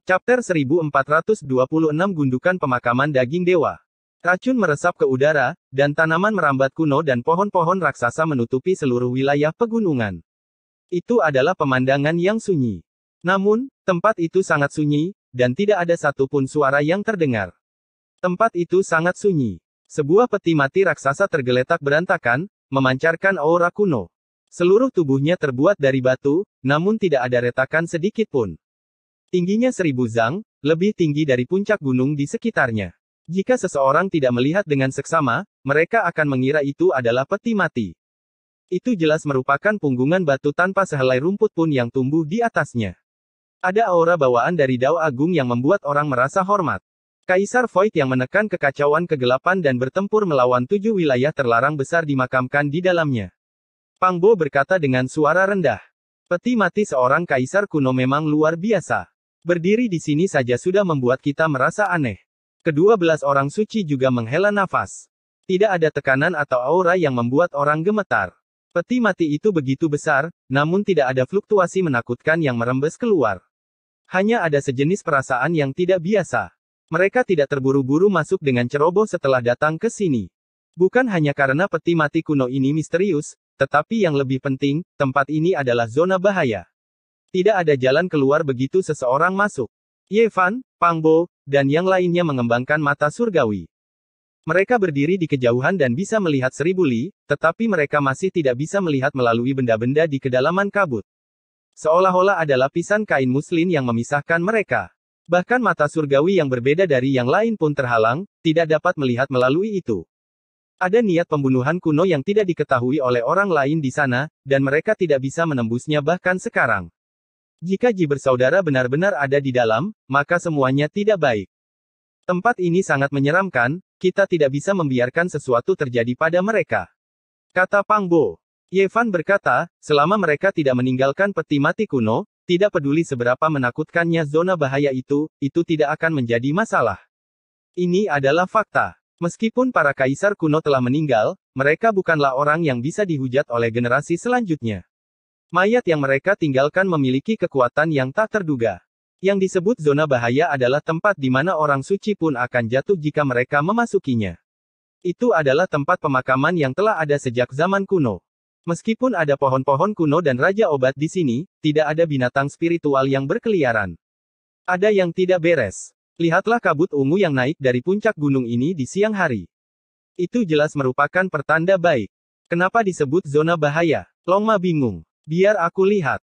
Chapter 1426 Gundukan Pemakaman Daging Dewa. Racun meresap ke udara, dan tanaman merambat kuno dan pohon-pohon raksasa menutupi seluruh wilayah pegunungan. Itu adalah pemandangan yang sunyi. Namun, tempat itu sangat sunyi, dan tidak ada satupun suara yang terdengar. Tempat itu sangat sunyi. Sebuah peti mati raksasa tergeletak berantakan, memancarkan aura kuno. Seluruh tubuhnya terbuat dari batu, namun tidak ada retakan sedikit pun. Tingginya 1000 zang, lebih tinggi dari puncak gunung di sekitarnya. Jika seseorang tidak melihat dengan seksama, mereka akan mengira itu adalah peti mati. Itu jelas merupakan punggungan batu tanpa sehelai rumput pun yang tumbuh di atasnya. Ada aura bawaan dari Dao Agung yang membuat orang merasa hormat. Kaisar Void yang menekan kekacauan kegelapan dan bertempur melawan 7 wilayah terlarang besar dimakamkan di dalamnya. Pang Bo berkata dengan suara rendah. Peti mati seorang kaisar kuno memang luar biasa. Berdiri di sini saja sudah membuat kita merasa aneh. Kedua-belas orang suci juga menghela nafas. Tidak ada tekanan atau aura yang membuat orang gemetar. Peti mati itu begitu besar, namun tidak ada fluktuasi menakutkan yang merembes keluar. Hanya ada sejenis perasaan yang tidak biasa. Mereka tidak terburu-buru masuk dengan ceroboh setelah datang ke sini. Bukan hanya karena peti mati kuno ini misterius, tetapi yang lebih penting, tempat ini adalah zona bahaya. Tidak ada jalan keluar begitu seseorang masuk. Ye Fan, Pang Bo, dan yang lainnya mengembangkan mata surgawi. Mereka berdiri di kejauhan dan bisa melihat 1000 li, tetapi mereka masih tidak bisa melihat melalui benda-benda di kedalaman kabut. Seolah-olah ada lapisan kain muslin yang memisahkan mereka. Bahkan mata surgawi yang berbeda dari yang lain pun terhalang, tidak dapat melihat melalui itu. Ada niat pembunuhan kuno yang tidak diketahui oleh orang lain di sana, dan mereka tidak bisa menembusnya bahkan sekarang. Jika Ji bersaudara benar-benar ada di dalam, maka semuanya tidak baik. Tempat ini sangat menyeramkan, kita tidak bisa membiarkan sesuatu terjadi pada mereka. Kata Pang Bo. Ye Fan berkata, selama mereka tidak meninggalkan peti mati kuno, tidak peduli seberapa menakutkannya zona bahaya itu tidak akan menjadi masalah. Ini adalah fakta. Meskipun para kaisar kuno telah meninggal, mereka bukanlah orang yang bisa dihujat oleh generasi selanjutnya. Mayat yang mereka tinggalkan memiliki kekuatan yang tak terduga. Yang disebut zona bahaya adalah tempat di mana orang suci pun akan jatuh jika mereka memasukinya. Itu adalah tempat pemakaman yang telah ada sejak zaman kuno. Meskipun ada pohon-pohon kuno dan raja obat di sini, tidak ada binatang spiritual yang berkeliaran. Ada yang tidak beres. Lihatlah kabut ungu yang naik dari puncak gunung ini di siang hari. Itu jelas merupakan pertanda baik. Kenapa disebut zona bahaya? Long Ma bingung. Biar aku lihat.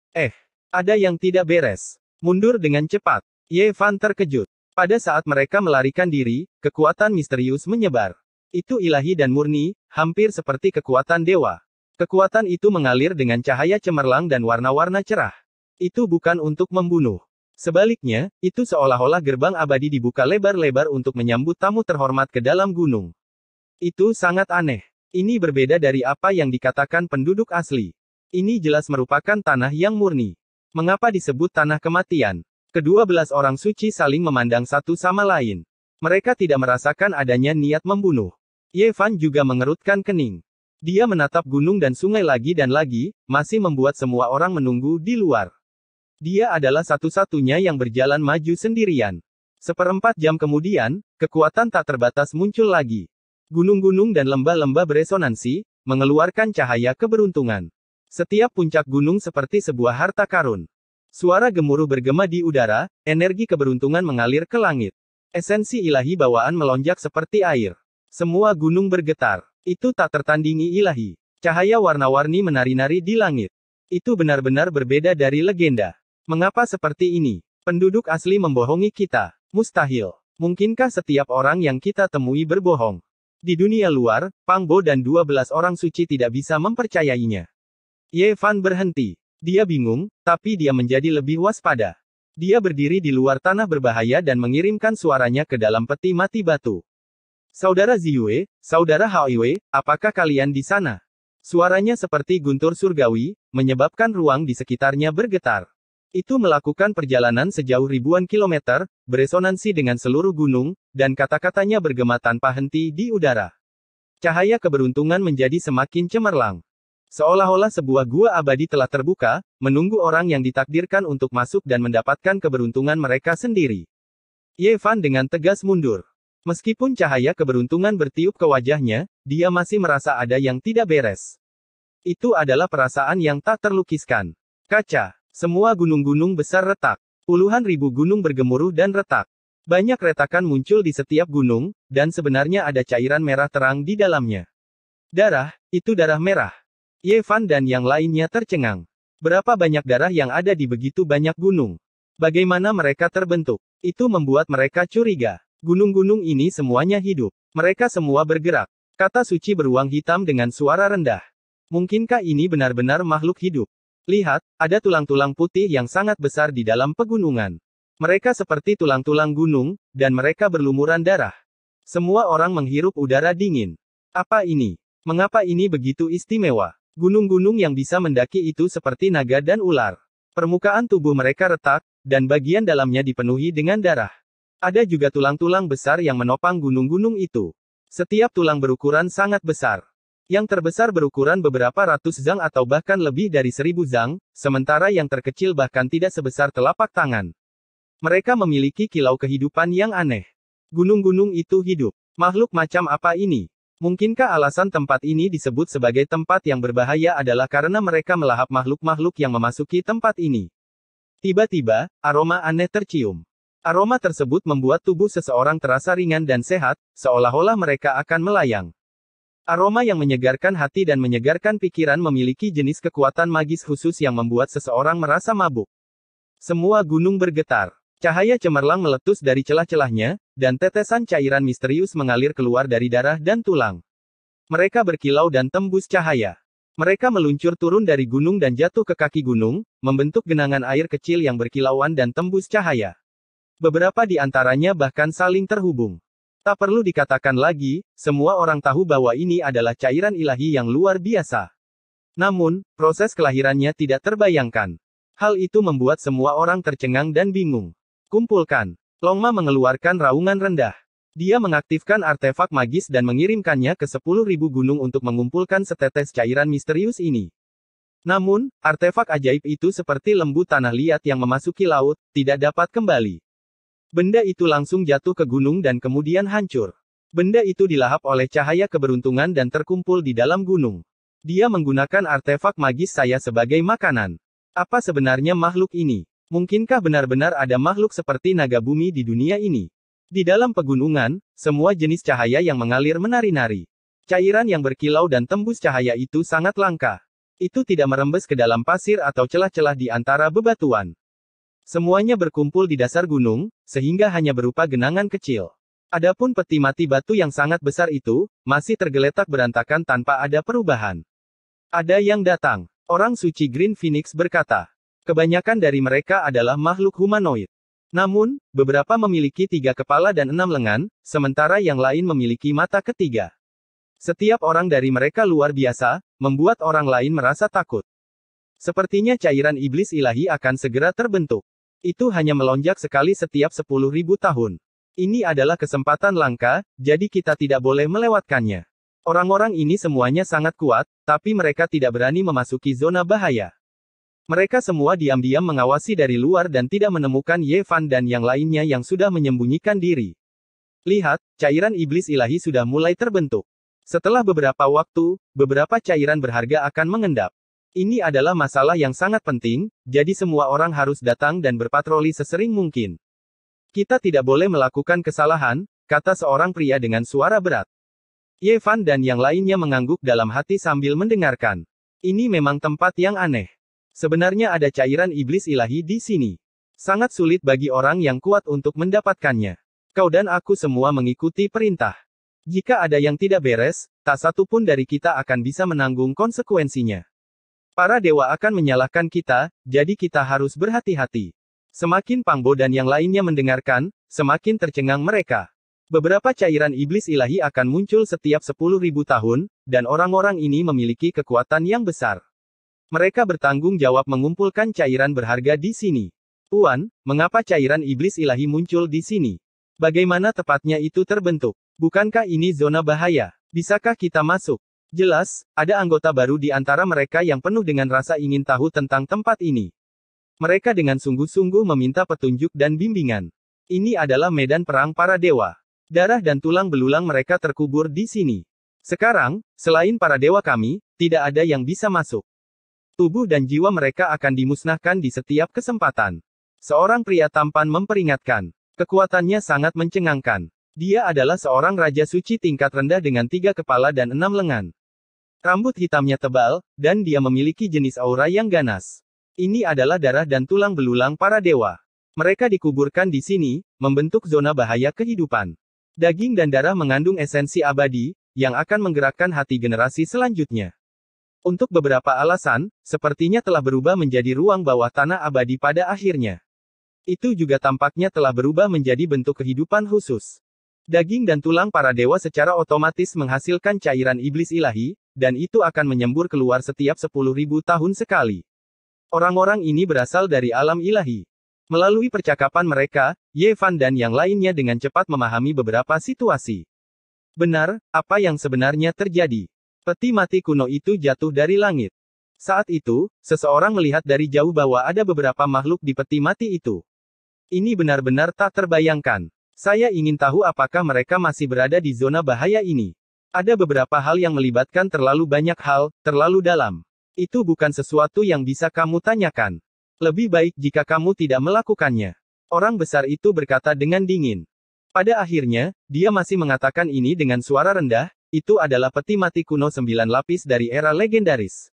Ada yang tidak beres. Mundur dengan cepat. Ye Fan terkejut. Pada saat mereka melarikan diri, kekuatan misterius menyebar. Itu ilahi dan murni, hampir seperti kekuatan dewa. Kekuatan itu mengalir dengan cahaya cemerlang dan warna-warna cerah. Itu bukan untuk membunuh. Sebaliknya, itu seolah-olah gerbang abadi dibuka lebar-lebar untuk menyambut tamu terhormat ke dalam gunung. Itu sangat aneh. Ini berbeda dari apa yang dikatakan penduduk asli. Ini jelas merupakan tanah yang murni. Mengapa disebut tanah kematian? Kedua-belas orang suci saling memandang satu sama lain. Mereka tidak merasakan adanya niat membunuh. Ye Fan juga mengerutkan kening. Dia menatap gunung dan sungai lagi dan lagi, masih membuat semua orang menunggu di luar. Dia adalah satu-satunya yang berjalan maju sendirian. 1/4 jam kemudian, kekuatan tak terbatas muncul lagi. Gunung-gunung dan lembah-lembah beresonansi, mengeluarkan cahaya keberuntungan. Setiap puncak gunung seperti sebuah harta karun. Suara gemuruh bergema di udara, energi keberuntungan mengalir ke langit. Esensi ilahi bawaan melonjak seperti air. Semua gunung bergetar. Itu tak tertandingi ilahi. Cahaya warna-warni menari-nari di langit. Itu benar-benar berbeda dari legenda. Mengapa seperti ini? Penduduk asli membohongi kita. Mustahil. Mungkinkah setiap orang yang kita temui berbohong? Di dunia luar, Pang Bo dan 12 orang suci tidak bisa mempercayainya. Ye Fan berhenti. Dia bingung, tapi dia menjadi lebih waspada. Dia berdiri di luar tanah berbahaya dan mengirimkan suaranya ke dalam peti mati batu. Saudara Ziyue, Saudara Haoiwei, apakah kalian di sana? Suaranya seperti guntur surgawi, menyebabkan ruang di sekitarnya bergetar. Itu melakukan perjalanan sejauh ribuan kilometer, beresonansi dengan seluruh gunung, dan kata-katanya bergema tanpa henti di udara. Cahaya keberuntungan menjadi semakin cemerlang. Seolah-olah sebuah gua abadi telah terbuka, menunggu orang yang ditakdirkan untuk masuk dan mendapatkan keberuntungan mereka sendiri. Ye Fan dengan tegas mundur. Meskipun cahaya keberuntungan bertiup ke wajahnya, dia masih merasa ada yang tidak beres. Itu adalah perasaan yang tak terlukiskan. Kaca. Semua gunung-gunung besar retak. Puluhan ribu gunung bergemuruh dan retak. Banyak retakan muncul di setiap gunung, dan sebenarnya ada cairan merah terang di dalamnya. Darah, itu darah merah. Ye Fan dan yang lainnya tercengang. Berapa banyak darah yang ada di begitu banyak gunung? Bagaimana mereka terbentuk? Itu membuat mereka curiga. Gunung-gunung ini semuanya hidup. Mereka semua bergerak. Kata suci beruang hitam dengan suara rendah. Mungkinkah ini benar-benar makhluk hidup? Lihat, ada tulang-tulang putih yang sangat besar di dalam pegunungan. Mereka seperti tulang-tulang gunung, dan mereka berlumuran darah. Semua orang menghirup udara dingin. Apa ini? Mengapa ini begitu istimewa? Gunung-gunung yang bisa mendaki itu seperti naga dan ular. Permukaan tubuh mereka retak, dan bagian dalamnya dipenuhi dengan darah. Ada juga tulang-tulang besar yang menopang gunung-gunung itu. Setiap tulang berukuran sangat besar. Yang terbesar berukuran beberapa ratus zang atau bahkan lebih dari 1000 zang, sementara yang terkecil bahkan tidak sebesar telapak tangan. Mereka memiliki kilau kehidupan yang aneh. Gunung-gunung itu hidup. Makhluk macam apa ini? Mungkinkah alasan tempat ini disebut sebagai tempat yang berbahaya adalah karena mereka melahap makhluk-makhluk yang memasuki tempat ini? Tiba-tiba, aroma aneh tercium. Aroma tersebut membuat tubuh seseorang terasa ringan dan sehat, seolah-olah mereka akan melayang. Aroma yang menyegarkan hati dan menyegarkan pikiran memiliki jenis kekuatan magis khusus yang membuat seseorang merasa mabuk. Semua gunung bergetar. Cahaya cemerlang meletus dari celah-celahnya, dan tetesan cairan misterius mengalir keluar dari darah dan tulang. Mereka berkilau dan tembus cahaya. Mereka meluncur turun dari gunung dan jatuh ke kaki gunung, membentuk genangan air kecil yang berkilauan dan tembus cahaya. Beberapa di antaranya bahkan saling terhubung. Tak perlu dikatakan lagi, semua orang tahu bahwa ini adalah cairan ilahi yang luar biasa. Namun, proses kelahirannya tidak terbayangkan. Hal itu membuat semua orang tercengang dan bingung. Kumpulkan. Longma mengeluarkan raungan rendah. Dia mengaktifkan artefak magis dan mengirimkannya ke 10.000 gunung untuk mengumpulkan setetes cairan misterius ini. Namun, artefak ajaib itu seperti lembu tanah liat yang memasuki laut, tidak dapat kembali. Benda itu langsung jatuh ke gunung dan kemudian hancur. Benda itu dilahap oleh cahaya keberuntungan dan terkumpul di dalam gunung. Dia menggunakan artefak magis saya sebagai makanan. Apa sebenarnya makhluk ini? Mungkinkah benar-benar ada makhluk seperti naga bumi di dunia ini? Di dalam pegunungan, semua jenis cahaya yang mengalir menari-nari. Cairan yang berkilau dan tembus cahaya itu sangat langka. Itu tidak merembes ke dalam pasir atau celah-celah di antara bebatuan. Semuanya berkumpul di dasar gunung, sehingga hanya berupa genangan kecil. Adapun peti mati batu yang sangat besar itu, masih tergeletak berantakan tanpa ada perubahan. Ada yang datang. Orang suci Green Phoenix berkata. Kebanyakan dari mereka adalah makhluk humanoid. Namun, beberapa memiliki 3 kepala dan 6 lengan, sementara yang lain memiliki mata ketiga. Setiap orang dari mereka luar biasa, membuat orang lain merasa takut. Sepertinya cairan iblis ilahi akan segera terbentuk. Itu hanya melonjak sekali setiap 10.000 tahun. Ini adalah kesempatan langka, jadi kita tidak boleh melewatkannya. Orang-orang ini semuanya sangat kuat, tapi mereka tidak berani memasuki zona bahaya. Mereka semua diam-diam mengawasi dari luar dan tidak menemukan Ye Fan dan yang lainnya yang sudah menyembunyikan diri. Lihat, cairan iblis ilahi sudah mulai terbentuk. Setelah beberapa waktu, beberapa cairan berharga akan mengendap. Ini adalah masalah yang sangat penting, jadi semua orang harus datang dan berpatroli sesering mungkin. Kita tidak boleh melakukan kesalahan, kata seorang pria dengan suara berat. Ye Fan dan yang lainnya mengangguk dalam hati sambil mendengarkan. Ini memang tempat yang aneh. Sebenarnya ada cairan iblis ilahi di sini. Sangat sulit bagi orang yang kuat untuk mendapatkannya. Kau dan aku semua mengikuti perintah. Jika ada yang tidak beres, tak satu pun dari kita akan bisa menanggung konsekuensinya. Para dewa akan menyalahkan kita, jadi kita harus berhati-hati. Semakin Pangbo dan yang lainnya mendengarkan, semakin tercengang mereka. Beberapa cairan iblis ilahi akan muncul setiap 10.000 tahun, dan orang-orang ini memiliki kekuatan yang besar. Mereka bertanggung jawab mengumpulkan cairan berharga di sini. Tuan, mengapa cairan iblis ilahi muncul di sini? Bagaimana tepatnya itu terbentuk? Bukankah ini zona bahaya? Bisakah kita masuk? Jelas, ada anggota baru di antara mereka yang penuh dengan rasa ingin tahu tentang tempat ini. Mereka dengan sungguh-sungguh meminta petunjuk dan bimbingan. Ini adalah medan perang para dewa. Darah dan tulang belulang mereka terkubur di sini. Sekarang, selain para dewa kami, tidak ada yang bisa masuk. Tubuh dan jiwa mereka akan dimusnahkan di setiap kesempatan. Seorang pria tampan memperingatkan. Kekuatannya sangat mencengangkan. Dia adalah seorang raja suci tingkat rendah dengan 3 kepala dan 6 lengan. Rambut hitamnya tebal, dan dia memiliki jenis aura yang ganas. Ini adalah darah dan tulang belulang para dewa. Mereka dikuburkan di sini, membentuk zona bahaya kehidupan. Daging dan darah mengandung esensi abadi, yang akan menggerakkan hati generasi selanjutnya. Untuk beberapa alasan, sepertinya telah berubah menjadi ruang bawah tanah abadi pada akhirnya. Itu juga tampaknya telah berubah menjadi bentuk kehidupan khusus. Daging dan tulang para dewa secara otomatis menghasilkan cairan iblis ilahi, dan itu akan menyembur keluar setiap 10.000 tahun sekali. Orang-orang ini berasal dari alam ilahi. Melalui percakapan mereka, Ye Fan dan yang lainnya dengan cepat memahami beberapa situasi. Benar, apa yang sebenarnya terjadi? Peti mati kuno itu jatuh dari langit. Saat itu, seseorang melihat dari jauh bahwa ada beberapa makhluk di peti mati itu. Ini benar-benar tak terbayangkan. Saya ingin tahu apakah mereka masih berada di zona bahaya ini. Ada beberapa hal yang melibatkan terlalu banyak hal, terlalu dalam. Itu bukan sesuatu yang bisa kamu tanyakan. Lebih baik jika kamu tidak melakukannya. Orang besar itu berkata dengan dingin. Pada akhirnya, dia masih mengatakan ini dengan suara rendah, itu adalah peti mati kuno 9 lapis dari era legendaris.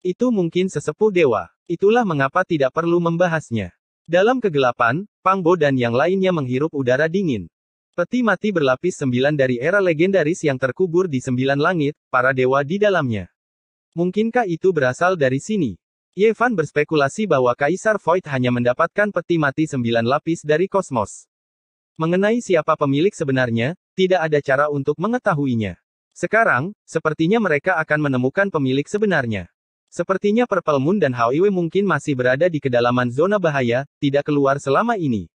Itu mungkin sesepuh dewa. Itulah mengapa tidak perlu membahasnya. Dalam kegelapan, Pang Bo dan yang lainnya menghirup udara dingin. Peti mati berlapis 9 dari era legendaris yang terkubur di 9 langit, para dewa di dalamnya. Mungkinkah itu berasal dari sini? Ye Fan berspekulasi bahwa Kaisar Void hanya mendapatkan peti mati 9 lapis dari kosmos. Mengenai siapa pemilik sebenarnya, tidak ada cara untuk mengetahuinya. Sekarang, sepertinya mereka akan menemukan pemilik sebenarnya. Sepertinya Purple Moon dan Hauiwe mungkin masih berada di kedalaman zona bahaya, tidak keluar selama ini.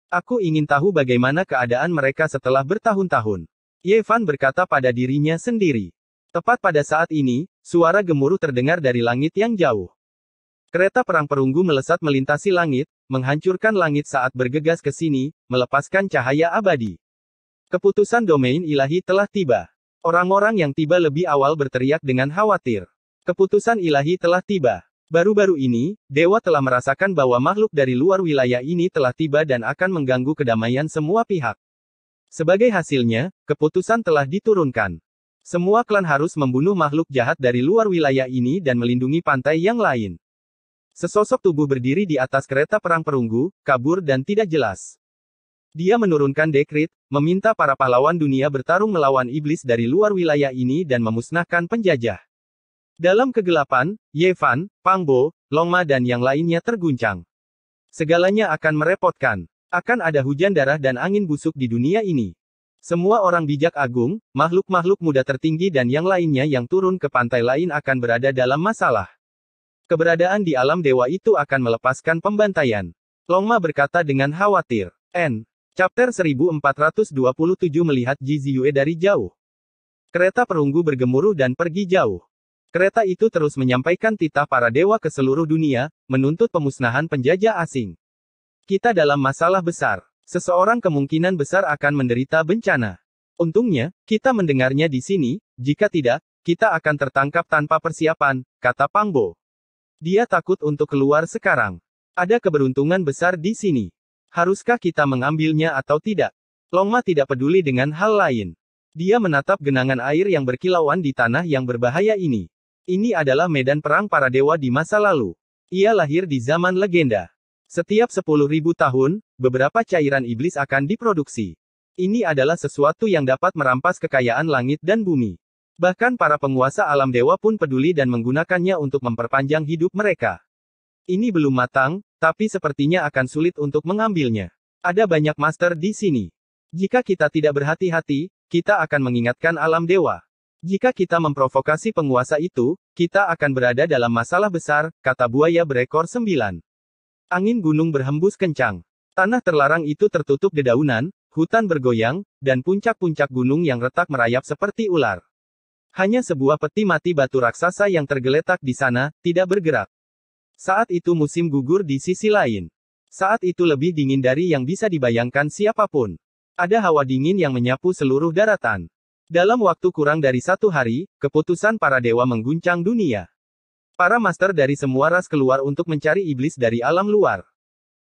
Aku ingin tahu bagaimana keadaan mereka setelah bertahun-tahun. Ye Fan berkata pada dirinya sendiri. Tepat pada saat ini, suara gemuruh terdengar dari langit yang jauh. Kereta perang perunggu melesat melintasi langit, menghancurkan langit saat bergegas ke sini, melepaskan cahaya abadi. Keputusan domain ilahi telah tiba. Orang-orang yang tiba lebih awal berteriak dengan khawatir. Keputusan ilahi telah tiba. Baru-baru ini, dewa telah merasakan bahwa makhluk dari luar wilayah ini telah tiba dan akan mengganggu kedamaian semua pihak. Sebagai hasilnya, keputusan telah diturunkan. Semua klan harus membunuh makhluk jahat dari luar wilayah ini dan melindungi pantai yang lain. Sesosok tubuh berdiri di atas kereta perang perunggu, kabur dan tidak jelas. Dia menurunkan dekrit, meminta para pahlawan dunia bertarung melawan iblis dari luar wilayah ini dan memusnahkan penjajah. Dalam kegelapan, Ye Fan, Pang Bo, Long Ma dan yang lainnya terguncang. Segalanya akan merepotkan. Akan ada hujan darah dan angin busuk di dunia ini. Semua orang bijak agung, makhluk-makhluk muda tertinggi dan yang lainnya yang turun ke pantai lain akan berada dalam masalah. Keberadaan di alam dewa itu akan melepaskan pembantaian. Long Ma berkata dengan khawatir. Chapter 1427 melihat Ji Ziyue dari jauh. Kereta perunggu bergemuruh dan pergi jauh. Kereta itu terus menyampaikan titah para dewa ke seluruh dunia, menuntut pemusnahan penjajah asing. Kita dalam masalah besar. Seseorang kemungkinan besar akan menderita bencana. Untungnya, kita mendengarnya di sini, jika tidak, kita akan tertangkap tanpa persiapan, kata Pang Bo. Dia takut untuk keluar sekarang. Ada keberuntungan besar di sini. Haruskah kita mengambilnya atau tidak? Long Ma tidak peduli dengan hal lain. Dia menatap genangan air yang berkilauan di tanah yang berbahaya ini. Ini adalah medan perang para dewa di masa lalu. Ia lahir di zaman legenda. Setiap 10.000 tahun, beberapa cairan iblis akan diproduksi. Ini adalah sesuatu yang dapat merampas kekayaan langit dan bumi. Bahkan para penguasa alam dewa pun peduli dan menggunakannya untuk memperpanjang hidup mereka. Ini belum matang, tapi sepertinya akan sulit untuk mengambilnya. Ada banyak master di sini. Jika kita tidak berhati-hati, kita akan mengingatkan alam dewa. Jika kita memprovokasi penguasa itu, kita akan berada dalam masalah besar, kata buaya berekor 9. Angin gunung berhembus kencang. Tanah terlarang itu tertutup dedaunan, hutan bergoyang, dan puncak-puncak gunung yang retak merayap seperti ular. Hanya sebuah peti mati batu raksasa yang tergeletak di sana, tidak bergerak. Saat itu musim gugur di sisi lain. Saat itu lebih dingin dari yang bisa dibayangkan siapapun. Ada hawa dingin yang menyapu seluruh daratan. Dalam waktu kurang dari 1 hari, keputusan para dewa mengguncang dunia. Para master dari semua ras keluar untuk mencari iblis dari alam luar.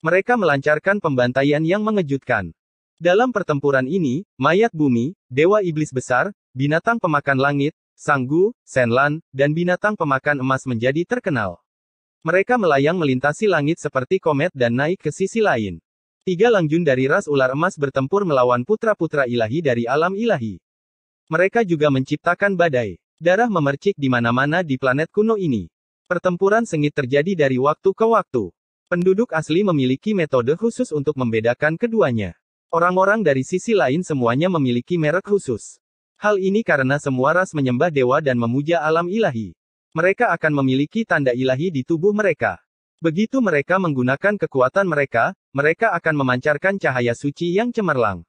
Mereka melancarkan pembantaian yang mengejutkan. Dalam pertempuran ini, mayat bumi, dewa iblis besar, binatang pemakan langit, Sanggu, Senlan, dan binatang pemakan emas menjadi terkenal. Mereka melayang melintasi langit seperti komet dan naik ke sisi lain. 3 langjun dari ras ular emas bertempur melawan putra-putra ilahi dari alam ilahi. Mereka juga menciptakan badai. Darah memercik di mana-mana di planet kuno ini. Pertempuran sengit terjadi dari waktu ke waktu. Penduduk asli memiliki metode khusus untuk membedakan keduanya. Orang-orang dari sisi lain semuanya memiliki merek khusus. Hal ini karena semua ras menyembah dewa dan memuja alam ilahi. Mereka akan memiliki tanda ilahi di tubuh mereka. Begitu mereka menggunakan kekuatan mereka, mereka akan memancarkan cahaya suci yang cemerlang.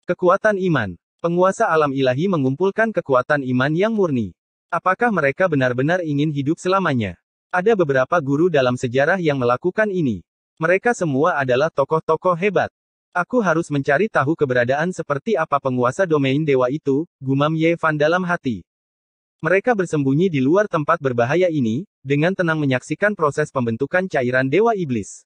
Kekuatan iman. Penguasa alam ilahi mengumpulkan kekuatan iman yang murni. Apakah mereka benar-benar ingin hidup selamanya? Ada beberapa guru dalam sejarah yang melakukan ini. Mereka semua adalah tokoh-tokoh hebat. Aku harus mencari tahu keberadaan seperti apa penguasa domain dewa itu, gumam Ye Fan dalam hati. Mereka bersembunyi di luar tempat berbahaya ini, dengan tenang menyaksikan proses pembentukan cairan dewa iblis.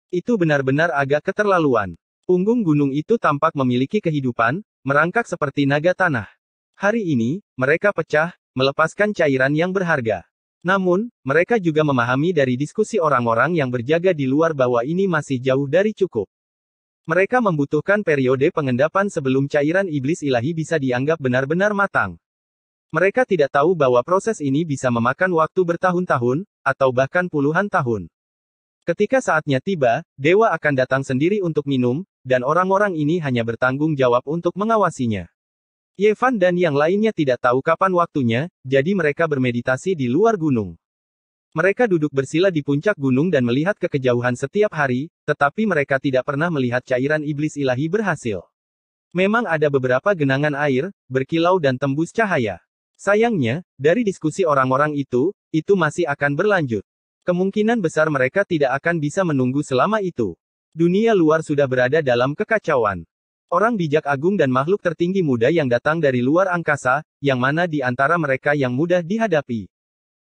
Itu benar-benar agak keterlaluan. Punggung gunung itu tampak memiliki kehidupan, merangkak seperti naga tanah. Hari ini, mereka pecah, melepaskan cairan yang berharga. Namun, mereka juga memahami dari diskusi orang-orang yang berjaga di luar bahwa ini masih jauh dari cukup. Mereka membutuhkan periode pengendapan sebelum cairan iblis ilahi bisa dianggap benar-benar matang. Mereka tidak tahu bahwa proses ini bisa memakan waktu bertahun-tahun, atau bahkan puluhan tahun. Ketika saatnya tiba, dewa akan datang sendiri untuk minum, dan orang-orang ini hanya bertanggung jawab untuk mengawasinya. Ye Fan dan yang lainnya tidak tahu kapan waktunya, jadi mereka bermeditasi di luar gunung. Mereka duduk bersila di puncak gunung dan melihat ke kejauhan setiap hari, tetapi mereka tidak pernah melihat cairan iblis ilahi berhasil. Memang ada beberapa genangan air, berkilau dan tembus cahaya. Sayangnya, dari diskusi orang-orang itu masih akan berlanjut. Kemungkinan besar mereka tidak akan bisa menunggu selama itu. Dunia luar sudah berada dalam kekacauan. Orang bijak agung dan makhluk tertinggi muda yang datang dari luar angkasa, yang mana di antara mereka yang mudah dihadapi.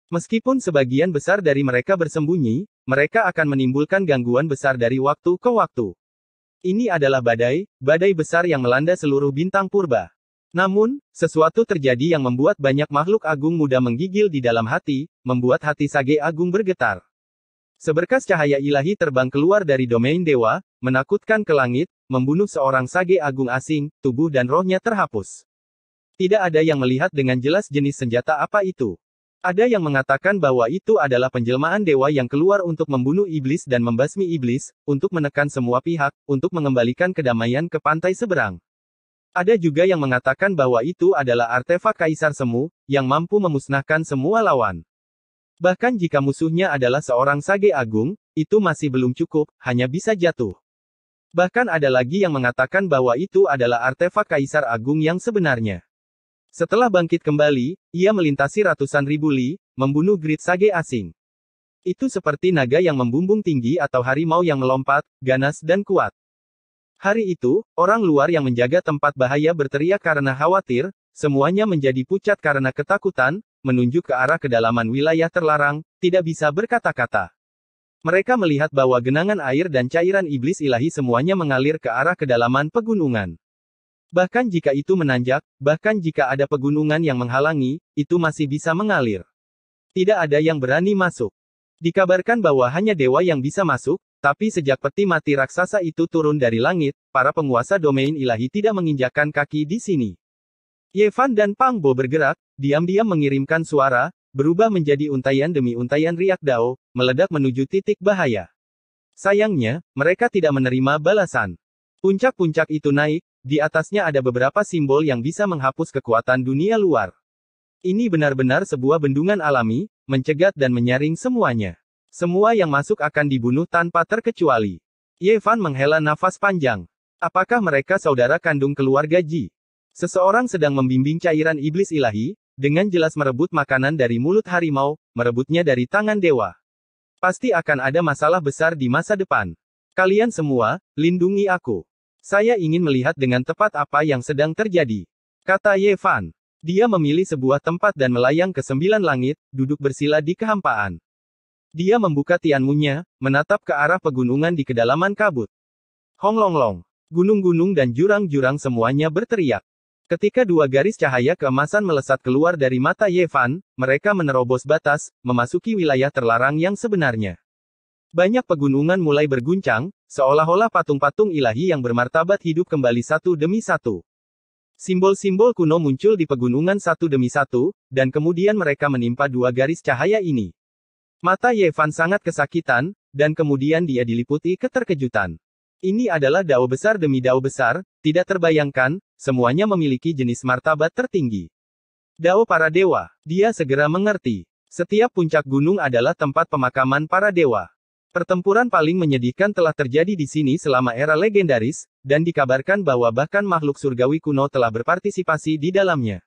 Meskipun sebagian besar dari mereka bersembunyi, mereka akan menimbulkan gangguan besar dari waktu ke waktu. Ini adalah badai besar yang melanda seluruh bintang purba. Namun, sesuatu terjadi yang membuat banyak makhluk agung muda menggigil di dalam hati, membuat hati Sage Agung bergetar. Seberkas cahaya ilahi terbang keluar dari domain dewa, menakutkan ke langit, membunuh seorang Sage Agung asing, tubuh dan rohnya terhapus. Tidak ada yang melihat dengan jelas jenis senjata apa itu. Ada yang mengatakan bahwa itu adalah penjelmaan dewa yang keluar untuk membunuh iblis dan membasmi iblis, untuk menekan semua pihak, untuk mengembalikan kedamaian ke pantai seberang. Ada juga yang mengatakan bahwa itu adalah artefak Kaisar Semu, yang mampu memusnahkan semua lawan. Bahkan jika musuhnya adalah seorang Sage Agung, itu masih belum cukup, hanya bisa jatuh. Bahkan ada lagi yang mengatakan bahwa itu adalah artefak Kaisar Agung yang sebenarnya. Setelah bangkit kembali, ia melintasi ratusan ribu li, membunuh Grid Sage asing. Itu seperti naga yang membumbung tinggi atau harimau yang melompat, ganas dan kuat. Hari itu, orang luar yang menjaga tempat bahaya berteriak karena khawatir, semuanya menjadi pucat karena ketakutan, menunjuk ke arah kedalaman wilayah terlarang, tidak bisa berkata-kata. Mereka melihat bahwa genangan air dan cairan iblis ilahi semuanya mengalir ke arah kedalaman pegunungan. Bahkan jika itu menanjak, bahkan jika ada pegunungan yang menghalangi, itu masih bisa mengalir. Tidak ada yang berani masuk. Dikabarkan bahwa hanya dewa yang bisa masuk, tapi sejak peti mati raksasa itu turun dari langit, para penguasa domain ilahi tidak menginjakkan kaki di sini. Ye Fan dan Pang Bo bergerak, diam-diam mengirimkan suara, berubah menjadi untayan demi untayan riak dao, meledak menuju titik bahaya. Sayangnya, mereka tidak menerima balasan. Puncak-puncak itu naik, di atasnya ada beberapa simbol yang bisa menghapus kekuatan dunia luar. Ini benar-benar sebuah bendungan alami, mencegat dan menyaring semuanya. Semua yang masuk akan dibunuh tanpa terkecuali. Ye Fan menghela nafas panjang. Apakah mereka saudara kandung keluarga Ji? Seseorang sedang membimbing cairan iblis ilahi, dengan jelas merebut makanan dari mulut harimau, merebutnya dari tangan dewa. Pasti akan ada masalah besar di masa depan. Kalian semua, lindungi aku. Saya ingin melihat dengan tepat apa yang sedang terjadi. Kata Ye Fan. Dia memilih sebuah tempat dan melayang ke 9 langit, duduk bersila di kehampaan. Dia membuka tianmunya, menatap ke arah pegunungan di kedalaman kabut. Hong Long Long. Gunung-gunung dan jurang-jurang semuanya berteriak. Ketika dua garis cahaya keemasan melesat keluar dari mata Ye Fan, mereka menerobos batas, memasuki wilayah terlarang yang sebenarnya. Banyak pegunungan mulai berguncang, seolah-olah patung-patung ilahi yang bermartabat hidup kembali satu demi satu. Simbol-simbol kuno muncul di pegunungan satu demi satu, dan kemudian mereka menimpa dua garis cahaya ini. Mata Ye Fan sangat kesakitan, dan kemudian dia diliputi keterkejutan. Ini adalah dao besar demi dao besar, tidak terbayangkan, semuanya memiliki jenis martabat tertinggi. Dao para dewa. Dia segera mengerti. Setiap puncak gunung adalah tempat pemakaman para dewa. Pertempuran paling menyedihkan telah terjadi di sini selama era legendaris, dan dikabarkan bahwa bahkan makhluk surgawi kuno telah berpartisipasi di dalamnya.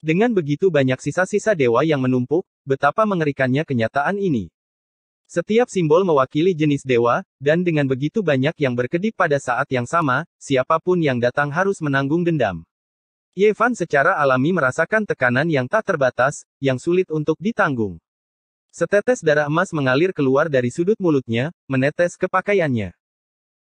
Dengan begitu banyak sisa-sisa dewa yang menumpuk, betapa mengerikannya kenyataan ini. Setiap simbol mewakili jenis dewa, dan dengan begitu banyak yang berkedip pada saat yang sama, siapapun yang datang harus menanggung dendam. Ye Fan secara alami merasakan tekanan yang tak terbatas, yang sulit untuk ditanggung. Setetes darah emas mengalir keluar dari sudut mulutnya, menetes ke pakaiannya.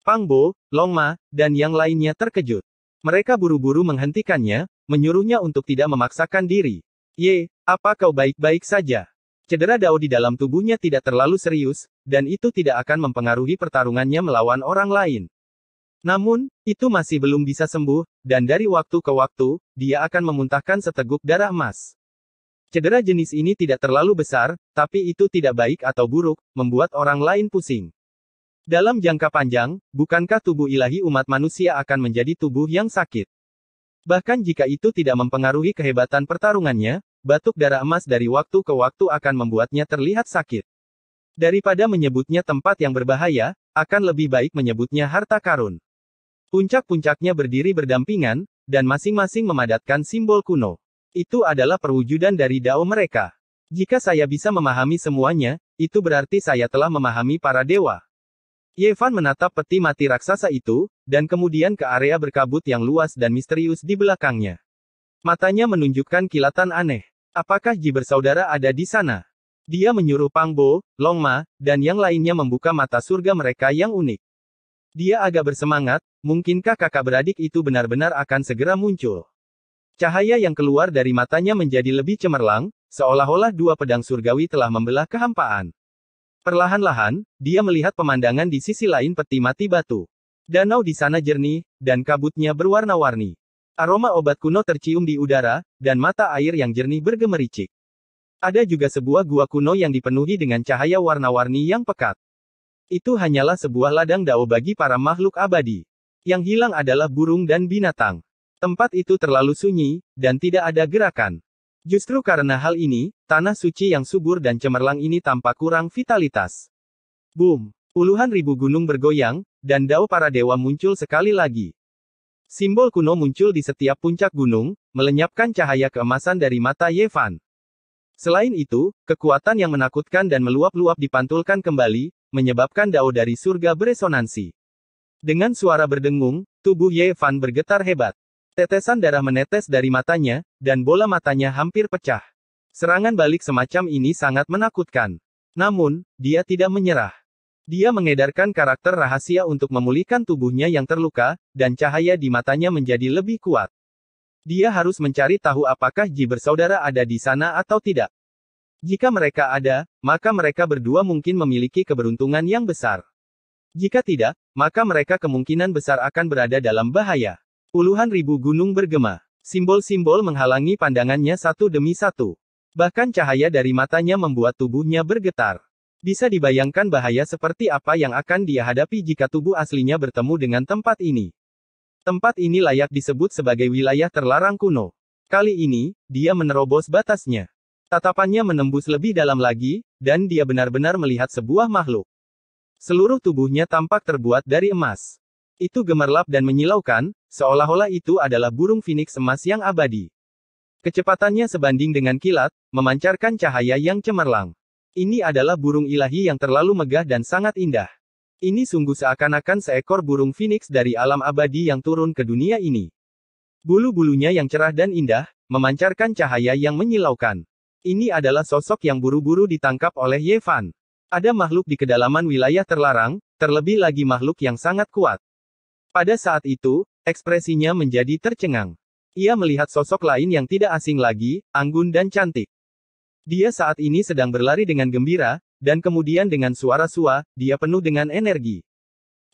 Pang Bo, Long Ma, dan yang lainnya terkejut. Mereka buru-buru menghentikannya, menyuruhnya untuk tidak memaksakan diri. Ye, apa kau baik-baik saja? Cedera dao di dalam tubuhnya tidak terlalu serius, dan itu tidak akan mempengaruhi pertarungannya melawan orang lain. Namun, itu masih belum bisa sembuh, dan dari waktu ke waktu, dia akan memuntahkan seteguk darah emas. Cedera jenis ini tidak terlalu besar, tapi itu tidak baik atau buruk, membuat orang lain pusing. Dalam jangka panjang, bukankah tubuh ilahi umat manusia akan menjadi tubuh yang sakit? Bahkan jika itu tidak mempengaruhi kehebatan pertarungannya, batuk darah emas dari waktu ke waktu akan membuatnya terlihat sakit. Daripada menyebutnya tempat yang berbahaya, akan lebih baik menyebutnya harta karun. Puncak-puncaknya berdiri berdampingan, dan masing-masing memadatkan simbol kuno. Itu adalah perwujudan dari dao mereka. Jika saya bisa memahami semuanya, itu berarti saya telah memahami para dewa. Ye Fan menatap peti mati raksasa itu, dan kemudian ke area berkabut yang luas dan misterius di belakangnya. Matanya menunjukkan kilatan aneh. Apakah Ji bersaudara ada di sana? Dia menyuruh Pang Bo, Long Ma, dan yang lainnya membuka mata surga mereka yang unik. Dia agak bersemangat, mungkinkah kakak beradik itu benar-benar akan segera muncul? Cahaya yang keluar dari matanya menjadi lebih cemerlang, seolah-olah dua pedang surgawi telah membelah kehampaan. Perlahan-lahan, dia melihat pemandangan di sisi lain peti mati batu. Danau di sana jernih, dan kabutnya berwarna-warni. Aroma obat kuno tercium di udara, dan mata air yang jernih bergemericik. Ada juga sebuah gua kuno yang dipenuhi dengan cahaya warna-warni yang pekat. Itu hanyalah sebuah ladang dao bagi para makhluk abadi. Yang hilang adalah burung dan binatang. Tempat itu terlalu sunyi, dan tidak ada gerakan. Justru karena hal ini, tanah suci yang subur dan cemerlang ini tampak kurang vitalitas. Boom! Puluhan ribu gunung bergoyang, dan dao para dewa muncul sekali lagi. Simbol kuno muncul di setiap puncak gunung, melenyapkan cahaya keemasan dari mata Ye Fan. Selain itu, kekuatan yang menakutkan dan meluap-luap dipantulkan kembali, menyebabkan dao dari surga beresonansi. Dengan suara berdengung, tubuh Ye Fan bergetar hebat. Tetesan darah menetes dari matanya, dan bola matanya hampir pecah. Serangan balik semacam ini sangat menakutkan. Namun, dia tidak menyerah. Dia mengedarkan karakter rahasia untuk memulihkan tubuhnya yang terluka, dan cahaya di matanya menjadi lebih kuat. Dia harus mencari tahu apakah Ji bersaudara ada di sana atau tidak. Jika mereka ada, maka mereka berdua mungkin memiliki keberuntungan yang besar. Jika tidak, maka mereka kemungkinan besar akan berada dalam bahaya. Puluhan ribu gunung bergema. Simbol-simbol menghalangi pandangannya satu demi satu. Bahkan cahaya dari matanya membuat tubuhnya bergetar. Bisa dibayangkan bahaya seperti apa yang akan dia hadapi jika tubuh aslinya bertemu dengan tempat ini. Tempat ini layak disebut sebagai wilayah terlarang kuno. Kali ini, dia menerobos batasnya. Tatapannya menembus lebih dalam lagi, dan dia benar-benar melihat sebuah makhluk. Seluruh tubuhnya tampak terbuat dari emas. Itu gemerlap dan menyilaukan, seolah-olah itu adalah burung phoenix emas yang abadi. Kecepatannya sebanding dengan kilat, memancarkan cahaya yang cemerlang. Ini adalah burung ilahi yang terlalu megah dan sangat indah. Ini sungguh seakan-akan seekor burung phoenix dari alam abadi yang turun ke dunia ini. Bulu-bulunya yang cerah dan indah, memancarkan cahaya yang menyilaukan. Ini adalah sosok yang buru-buru ditangkap oleh Ye Fan. Ada makhluk di kedalaman wilayah terlarang, terlebih lagi makhluk yang sangat kuat. Pada saat itu, ekspresinya menjadi tercengang. Ia melihat sosok lain yang tidak asing lagi, anggun dan cantik. Dia saat ini sedang berlari dengan gembira, dan kemudian dengan suara sua, dia penuh dengan energi.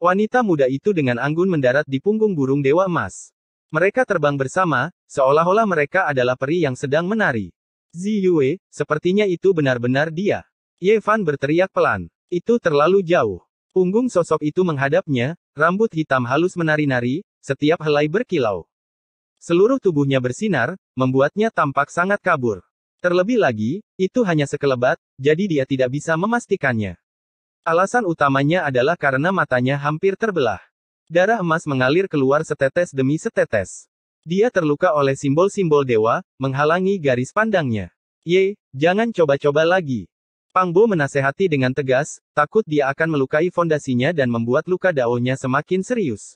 Wanita muda itu dengan anggun mendarat di punggung burung dewa emas. Mereka terbang bersama, seolah-olah mereka adalah peri yang sedang menari. Ziyue, sepertinya itu benar-benar dia. Ye Fan berteriak pelan. Itu terlalu jauh. Punggung sosok itu menghadapnya, rambut hitam halus menari-nari, setiap helai berkilau. Seluruh tubuhnya bersinar, membuatnya tampak sangat kabur. Terlebih lagi, itu hanya sekelebat, jadi dia tidak bisa memastikannya. Alasan utamanya adalah karena matanya hampir terbelah. Darah emas mengalir keluar setetes demi setetes. Dia terluka oleh simbol-simbol dewa, menghalangi garis pandangnya. Ye, jangan coba-coba lagi. Pang Bo menasehati dengan tegas, takut dia akan melukai fondasinya dan membuat luka daonya semakin serius.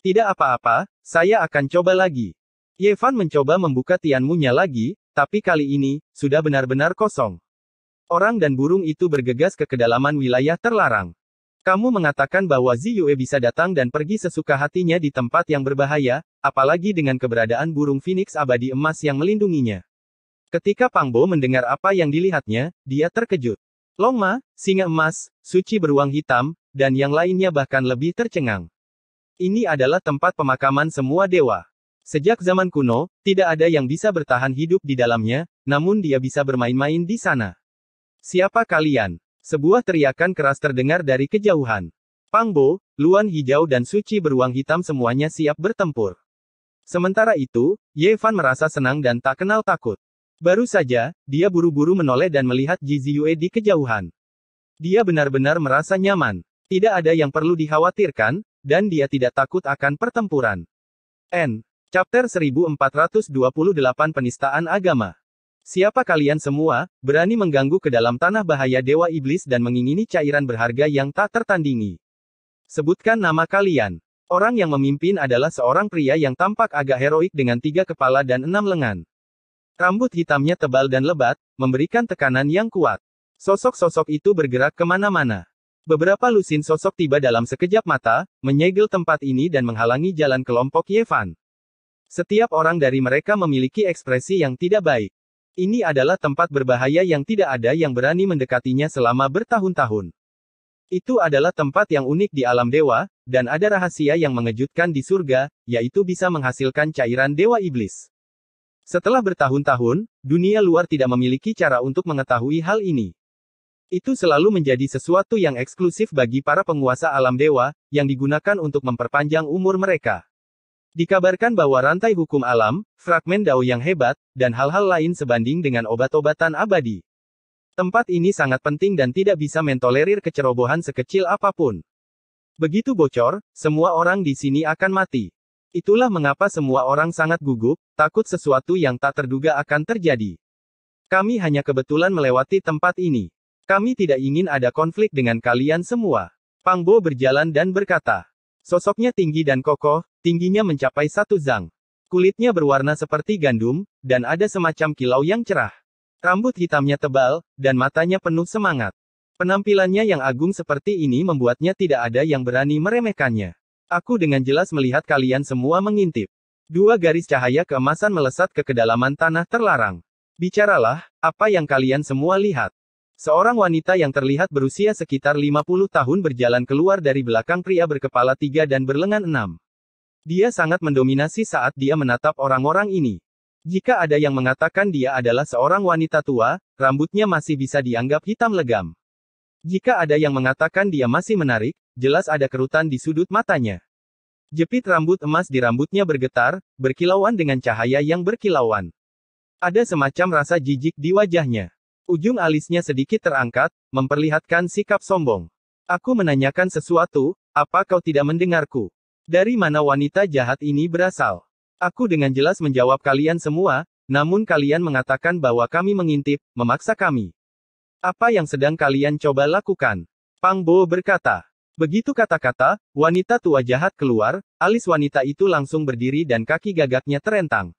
Tidak apa-apa, saya akan coba lagi. Ye Fan mencoba membuka tianmunya lagi, tapi kali ini, sudah benar-benar kosong. Orang dan burung itu bergegas ke kedalaman wilayah terlarang. Kamu mengatakan bahwa Ziyue bisa datang dan pergi sesuka hatinya di tempat yang berbahaya, apalagi dengan keberadaan burung phoenix abadi emas yang melindunginya. Ketika Pang Bo mendengar apa yang dilihatnya, dia terkejut. Long Ma, singa emas, suci beruang hitam, dan yang lainnya bahkan lebih tercengang. Ini adalah tempat pemakaman semua dewa. Sejak zaman kuno, tidak ada yang bisa bertahan hidup di dalamnya, namun dia bisa bermain-main di sana. Siapa kalian? Sebuah teriakan keras terdengar dari kejauhan. Pang Bo, Luan Hijau dan Suci beruang hitam semuanya siap bertempur. Sementara itu, Ye Fan merasa senang dan tak kenal takut. Baru saja, dia buru-buru menoleh dan melihat Ji Ziyue di kejauhan. Dia benar-benar merasa nyaman. Tidak ada yang perlu dikhawatirkan, dan dia tidak takut akan pertempuran. Chapter 1428 Penistaan Agama. Siapa kalian semua, berani mengganggu ke dalam tanah bahaya Dewa Iblis dan mengingini cairan berharga yang tak tertandingi? Sebutkan nama kalian. Orang yang memimpin adalah seorang pria yang tampak agak heroik dengan 3 kepala dan 6 lengan. Rambut hitamnya tebal dan lebat, memberikan tekanan yang kuat. Sosok-sosok itu bergerak kemana-mana. Beberapa lusin sosok tiba dalam sekejap mata, menyegel tempat ini dan menghalangi jalan kelompok Ye Fan. Setiap orang dari mereka memiliki ekspresi yang tidak baik. Ini adalah tempat berbahaya yang tidak ada yang berani mendekatinya selama bertahun-tahun. Itu adalah tempat yang unik di alam dewa, dan ada rahasia yang mengejutkan di surga, yaitu bisa menghasilkan cairan Dewa Iblis. Setelah bertahun-tahun, dunia luar tidak memiliki cara untuk mengetahui hal ini. Itu selalu menjadi sesuatu yang eksklusif bagi para penguasa alam dewa, yang digunakan untuk memperpanjang umur mereka. Dikabarkan bahwa rantai hukum alam, fragmen dao yang hebat, dan hal-hal lain sebanding dengan obat-obatan abadi. Tempat ini sangat penting dan tidak bisa mentolerir kecerobohan sekecil apapun. Begitu bocor, semua orang di sini akan mati. Itulah mengapa semua orang sangat gugup, takut sesuatu yang tak terduga akan terjadi. Kami hanya kebetulan melewati tempat ini. Kami tidak ingin ada konflik dengan kalian semua. Pang Bo berjalan dan berkata. Sosoknya tinggi dan kokoh, tingginya mencapai 1 zang. Kulitnya berwarna seperti gandum, dan ada semacam kilau yang cerah. Rambut hitamnya tebal, dan matanya penuh semangat. Penampilannya yang agung seperti ini membuatnya tidak ada yang berani meremehkannya. Aku dengan jelas melihat kalian semua mengintip. 2 garis cahaya keemasan melesat ke kedalaman tanah terlarang. Bicaralah, apa yang kalian semua lihat? Seorang wanita yang terlihat berusia sekitar 50 tahun berjalan keluar dari belakang pria berkepala 3 dan berlengan 6. Dia sangat mendominasi saat dia menatap orang-orang ini. Jika ada yang mengatakan dia adalah seorang wanita tua, rambutnya masih bisa dianggap hitam legam. Jika ada yang mengatakan dia masih menarik, jelas ada kerutan di sudut matanya. Jepit rambut emas di rambutnya bergetar, berkilauan dengan cahaya yang berkilauan. Ada semacam rasa jijik di wajahnya. Ujung alisnya sedikit terangkat, memperlihatkan sikap sombong. Aku menanyakan sesuatu, apa kau tidak mendengarku? Dari mana wanita jahat ini berasal? Aku dengan jelas menjawab kalian semua, namun kalian mengatakan bahwa kami mengintip, memaksa kami. Apa yang sedang kalian coba lakukan? Pang Bo berkata. Begitu kata-kata, wanita tua jahat keluar, alis wanita itu langsung berdiri dan kaki gagaknya terentang.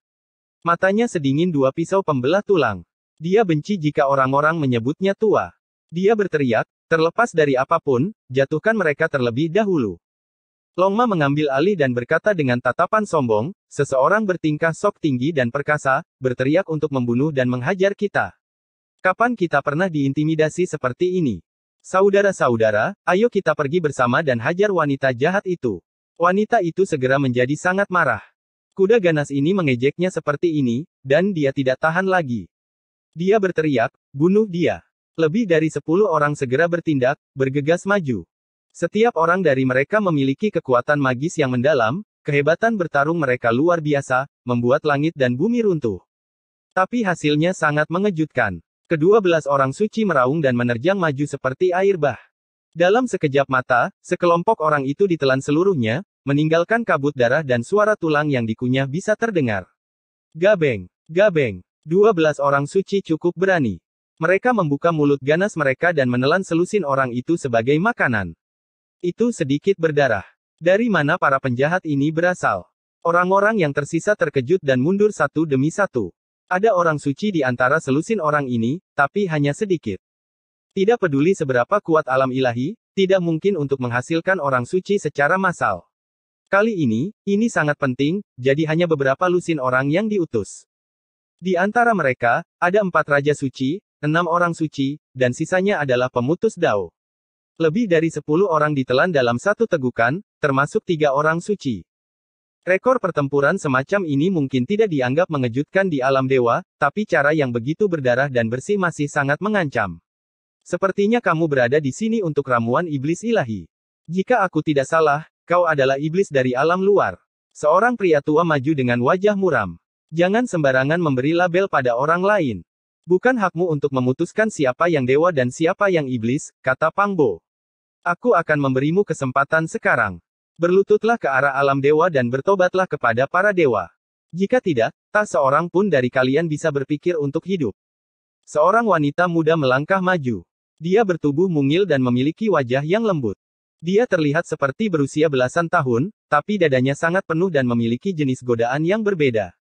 Matanya sedingin dua pisau pembelah tulang. Dia benci jika orang-orang menyebutnya tua. Dia berteriak, terlepas dari apapun, jatuhkan mereka terlebih dahulu. Longma mengambil alih dan berkata dengan tatapan sombong, seseorang bertingkah sok tinggi dan perkasa, berteriak untuk membunuh dan menghajar kita. Kapan kita pernah diintimidasi seperti ini? Saudara-saudara, ayo kita pergi bersama dan hajar wanita jahat itu. Wanita itu segera menjadi sangat marah. Kuda ganas ini mengejeknya seperti ini, dan dia tidak tahan lagi. Dia berteriak, bunuh dia. Lebih dari 10 orang segera bertindak, bergegas maju. Setiap orang dari mereka memiliki kekuatan magis yang mendalam, kehebatan bertarung mereka luar biasa, membuat langit dan bumi runtuh. Tapi hasilnya sangat mengejutkan. Ke-12 orang suci meraung dan menerjang maju seperti air bah. Dalam sekejap mata, sekelompok orang itu ditelan seluruhnya, meninggalkan kabut darah dan suara tulang yang dikunyah bisa terdengar. Gabeng, gabeng. 12 orang suci cukup berani. Mereka membuka mulut ganas mereka dan menelan selusin orang itu sebagai makanan. Itu sedikit berdarah. Dari mana para penjahat ini berasal? Orang-orang yang tersisa terkejut dan mundur satu demi satu. Ada orang suci di antara selusin orang ini, tapi hanya sedikit. Tidak peduli seberapa kuat alam ilahi, tidak mungkin untuk menghasilkan orang suci secara massal. Kali ini sangat penting, jadi hanya beberapa lusin orang yang diutus. Di antara mereka, ada 4 raja suci, 6 orang suci, dan sisanya adalah pemutus dao. Lebih dari 10 orang ditelan dalam satu tegukan, termasuk 3 orang suci. Rekor pertempuran semacam ini mungkin tidak dianggap mengejutkan di alam dewa, tapi cara yang begitu berdarah dan bersih masih sangat mengancam. Sepertinya kamu berada di sini untuk ramuan iblis ilahi. Jika aku tidak salah, kau adalah iblis dari alam luar. Seorang pria tua maju dengan wajah muram. Jangan sembarangan memberi label pada orang lain. Bukan hakmu untuk memutuskan siapa yang dewa dan siapa yang iblis, kata Pang Bo. Aku akan memberimu kesempatan sekarang. Berlututlah ke arah alam dewa dan bertobatlah kepada para dewa. Jika tidak, tak seorang pun dari kalian bisa berpikir untuk hidup. Seorang wanita muda melangkah maju. Dia bertubuh mungil dan memiliki wajah yang lembut. Dia terlihat seperti berusia belasan tahun, tapi dadanya sangat penuh dan memiliki jenis godaan yang berbeda.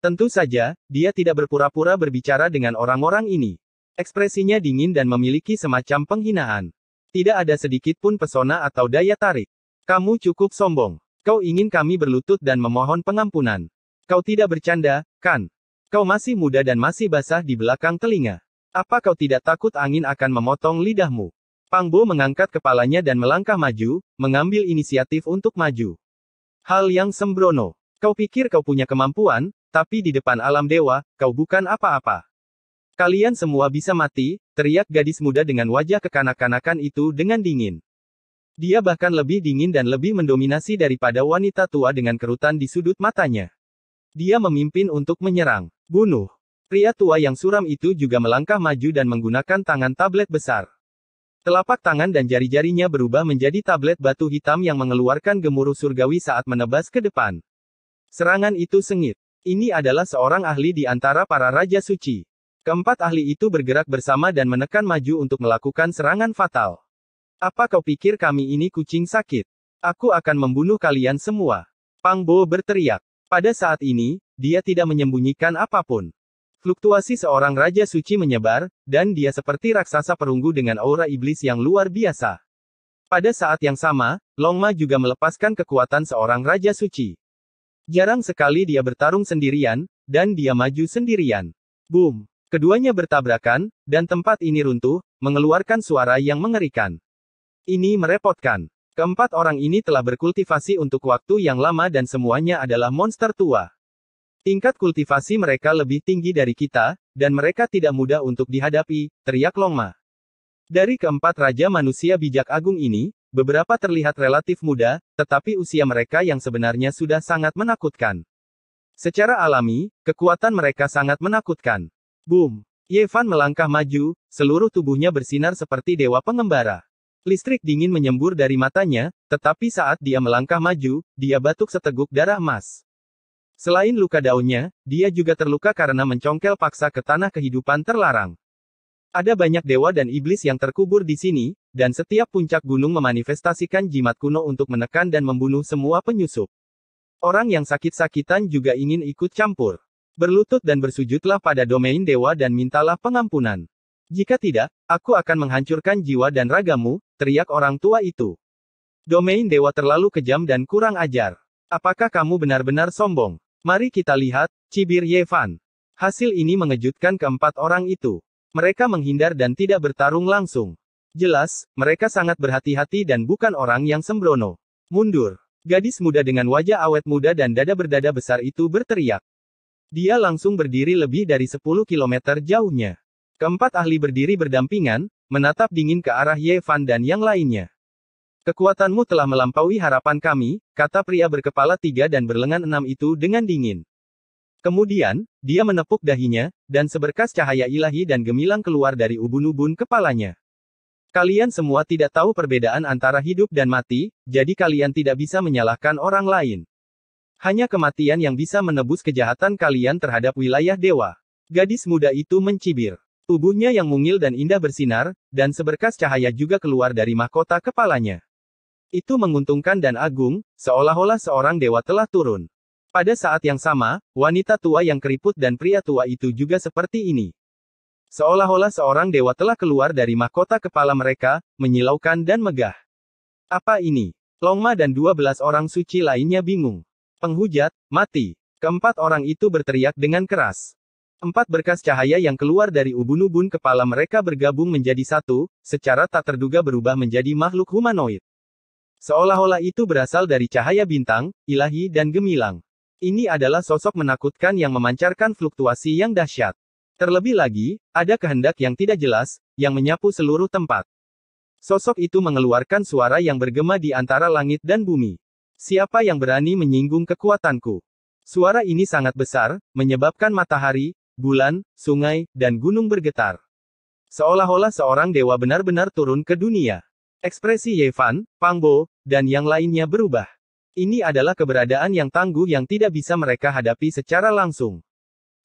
Tentu saja, dia tidak berpura-pura berbicara dengan orang-orang ini. Ekspresinya dingin dan memiliki semacam penghinaan. Tidak ada sedikit pun pesona atau daya tarik. Kamu cukup sombong. Kau ingin kami berlutut dan memohon pengampunan. Kau tidak bercanda, kan? Kau masih muda dan masih basah di belakang telinga. Apa kau tidak takut angin akan memotong lidahmu? Pang Bo mengangkat kepalanya dan melangkah maju, mengambil inisiatif untuk maju. Hal yang sembrono. Kau pikir kau punya kemampuan, tapi di depan alam dewa, kau bukan apa-apa. Kalian semua bisa mati, teriak gadis muda dengan wajah kekanak-kanakan itu dengan dingin. Dia bahkan lebih dingin dan lebih mendominasi daripada wanita tua dengan kerutan di sudut matanya. Dia memimpin untuk menyerang. Bunuh. Pria tua yang suram itu juga melangkah maju dan menggunakan tangan tablet besar. Telapak tangan dan jari-jarinya berubah menjadi tablet batu hitam yang mengeluarkan gemuruh surgawi saat menebas ke depan. Serangan itu sengit. Ini adalah seorang ahli di antara para raja suci. Keempat ahli itu bergerak bersama dan menekan maju untuk melakukan serangan fatal. Apa kau pikir kami ini kucing sakit? Aku akan membunuh kalian semua. Pang Bo berteriak. Pada saat ini, dia tidak menyembunyikan apapun. Fluktuasi seorang raja suci menyebar, dan dia seperti raksasa perunggu dengan aura iblis yang luar biasa. Pada saat yang sama, Longma juga melepaskan kekuatan seorang raja suci. Jarang sekali dia bertarung sendirian, dan dia maju sendirian. Boom! Keduanya bertabrakan, dan tempat ini runtuh, mengeluarkan suara yang mengerikan. Ini merepotkan. Keempat orang ini telah berkultivasi untuk waktu yang lama dan semuanya adalah monster tua. Tingkat kultivasi mereka lebih tinggi dari kita, dan mereka tidak mudah untuk dihadapi, teriak Longma. Dari keempat raja manusia bijak agung ini, beberapa terlihat relatif muda, tetapi usia mereka yang sebenarnya sudah sangat menakutkan. Secara alami, kekuatan mereka sangat menakutkan. Boom! Ye Fan melangkah maju, seluruh tubuhnya bersinar seperti dewa pengembara. Listrik dingin menyembur dari matanya, tetapi saat dia melangkah maju, dia batuk seteguk darah emas. Selain luka daunnya, dia juga terluka karena mencongkel paksa ke tanah kehidupan terlarang. Ada banyak dewa dan iblis yang terkubur di sini, dan setiap puncak gunung memanifestasikan jimat kuno untuk menekan dan membunuh semua penyusup. Orang yang sakit-sakitan juga ingin ikut campur. Berlutut dan bersujudlah pada domain dewa dan mintalah pengampunan. Jika tidak, aku akan menghancurkan jiwa dan ragamu, teriak orang tua itu. Domain dewa terlalu kejam dan kurang ajar. Apakah kamu benar-benar sombong? Mari kita lihat, cibir Ye Fan. Hasil ini mengejutkan keempat orang itu. Mereka menghindar dan tidak bertarung langsung. Jelas, mereka sangat berhati-hati dan bukan orang yang sembrono. Mundur. Gadis muda dengan wajah awet muda dan dada berdada besar itu berteriak. Dia langsung berdiri lebih dari 10 kilometer jauhnya. Keempat ahli berdiri berdampingan, menatap dingin ke arah Ye Fan dan yang lainnya. Kekuatanmu telah melampaui harapan kami, kata pria berkepala 3 dan berlengan 6 itu dengan dingin. Kemudian, dia menepuk dahinya, dan seberkas cahaya ilahi dan gemilang keluar dari ubun-ubun kepalanya. Kalian semua tidak tahu perbedaan antara hidup dan mati, jadi kalian tidak bisa menyalahkan orang lain. Hanya kematian yang bisa menebus kejahatan kalian terhadap wilayah dewa. Gadis muda itu mencibir. Tubuhnya yang mungil dan indah bersinar, dan seberkas cahaya juga keluar dari mahkota kepalanya. Itu menguntungkan dan agung, seolah-olah seorang dewa telah turun. Pada saat yang sama, wanita tua yang keriput dan pria tua itu juga seperti ini. Seolah-olah seorang dewa telah keluar dari mahkota kepala mereka, menyilaukan dan megah. Apa ini? Longma dan 12 orang suci lainnya bingung. Penghujat, mati. Keempat orang itu berteriak dengan keras. 4 berkas cahaya yang keluar dari ubun-ubun kepala mereka bergabung menjadi satu, secara tak terduga berubah menjadi makhluk humanoid. Seolah-olah itu berasal dari cahaya bintang, ilahi dan gemilang. Ini adalah sosok menakutkan yang memancarkan fluktuasi yang dahsyat. Terlebih lagi, ada kehendak yang tidak jelas, yang menyapu seluruh tempat. Sosok itu mengeluarkan suara yang bergema di antara langit dan bumi. Siapa yang berani menyinggung kekuatanku? Suara ini sangat besar, menyebabkan matahari, bulan, sungai, dan gunung bergetar. Seolah-olah seorang dewa benar-benar turun ke dunia. Ekspresi Ye Fan, Pang Bo, dan yang lainnya berubah. Ini adalah keberadaan yang tangguh yang tidak bisa mereka hadapi secara langsung.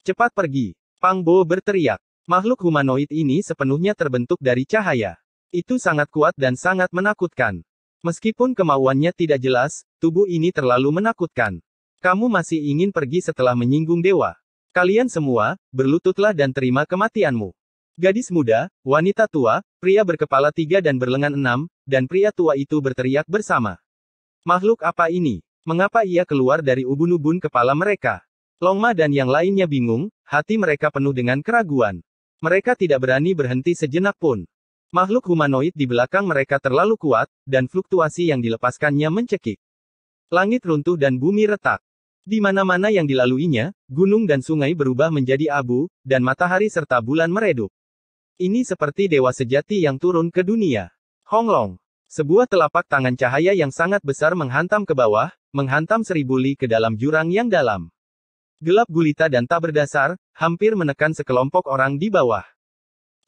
Cepat pergi. Pang Bo berteriak. Makhluk humanoid ini sepenuhnya terbentuk dari cahaya. Itu sangat kuat dan sangat menakutkan. Meskipun kemauannya tidak jelas, tubuh ini terlalu menakutkan. Kamu masih ingin pergi setelah menyinggung dewa. Kalian semua, berlututlah dan terima kematianmu. Gadis muda, wanita tua, pria berkepala 3 dan berlengan 6, dan pria tua itu berteriak bersama. Makhluk apa ini? Mengapa ia keluar dari ubun-ubun kepala mereka? Longma dan yang lainnya bingung, hati mereka penuh dengan keraguan. Mereka tidak berani berhenti sejenak pun. Makhluk humanoid di belakang mereka terlalu kuat, dan fluktuasi yang dilepaskannya mencekik. Langit runtuh dan bumi retak. Di mana-mana yang dilaluinya, gunung dan sungai berubah menjadi abu, dan matahari serta bulan meredup. Ini seperti dewa sejati yang turun ke dunia. Honglong. Sebuah telapak tangan cahaya yang sangat besar menghantam ke bawah, menghantam 1000 li ke dalam jurang yang dalam. Gelap gulita dan tak berdasar, hampir menekan sekelompok orang di bawah.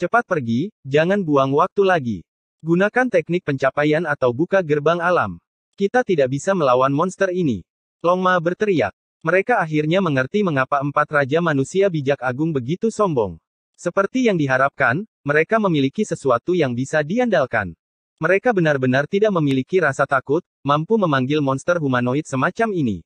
Cepat pergi, jangan buang waktu lagi. Gunakan teknik pencapaian atau buka gerbang alam. Kita tidak bisa melawan monster ini. Longma berteriak. Mereka akhirnya mengerti mengapa 4 raja manusia bijak agung begitu sombong. Seperti yang diharapkan, mereka memiliki sesuatu yang bisa diandalkan. Mereka benar-benar tidak memiliki rasa takut, mampu memanggil monster humanoid semacam ini.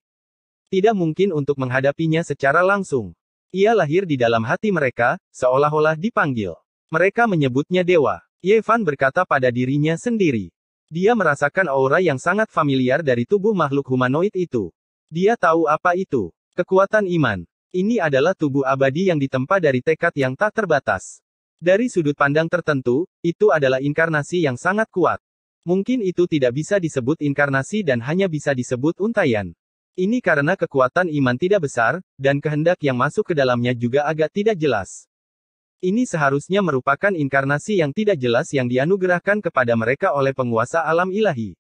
Tidak mungkin untuk menghadapinya secara langsung. Ia lahir di dalam hati mereka, seolah-olah dipanggil. Mereka menyebutnya dewa. Ye Fan berkata pada dirinya sendiri. Dia merasakan aura yang sangat familiar dari tubuh makhluk humanoid itu. Dia tahu apa itu. Kekuatan iman. Ini adalah tubuh abadi yang ditempa dari tekad yang tak terbatas. Dari sudut pandang tertentu, itu adalah inkarnasi yang sangat kuat. Mungkin itu tidak bisa disebut inkarnasi dan hanya bisa disebut untaian. Ini karena kekuatan iman tidak besar, dan kehendak yang masuk ke dalamnya juga agak tidak jelas. Ini seharusnya merupakan inkarnasi yang tidak jelas yang dianugerahkan kepada mereka oleh penguasa alam ilahi.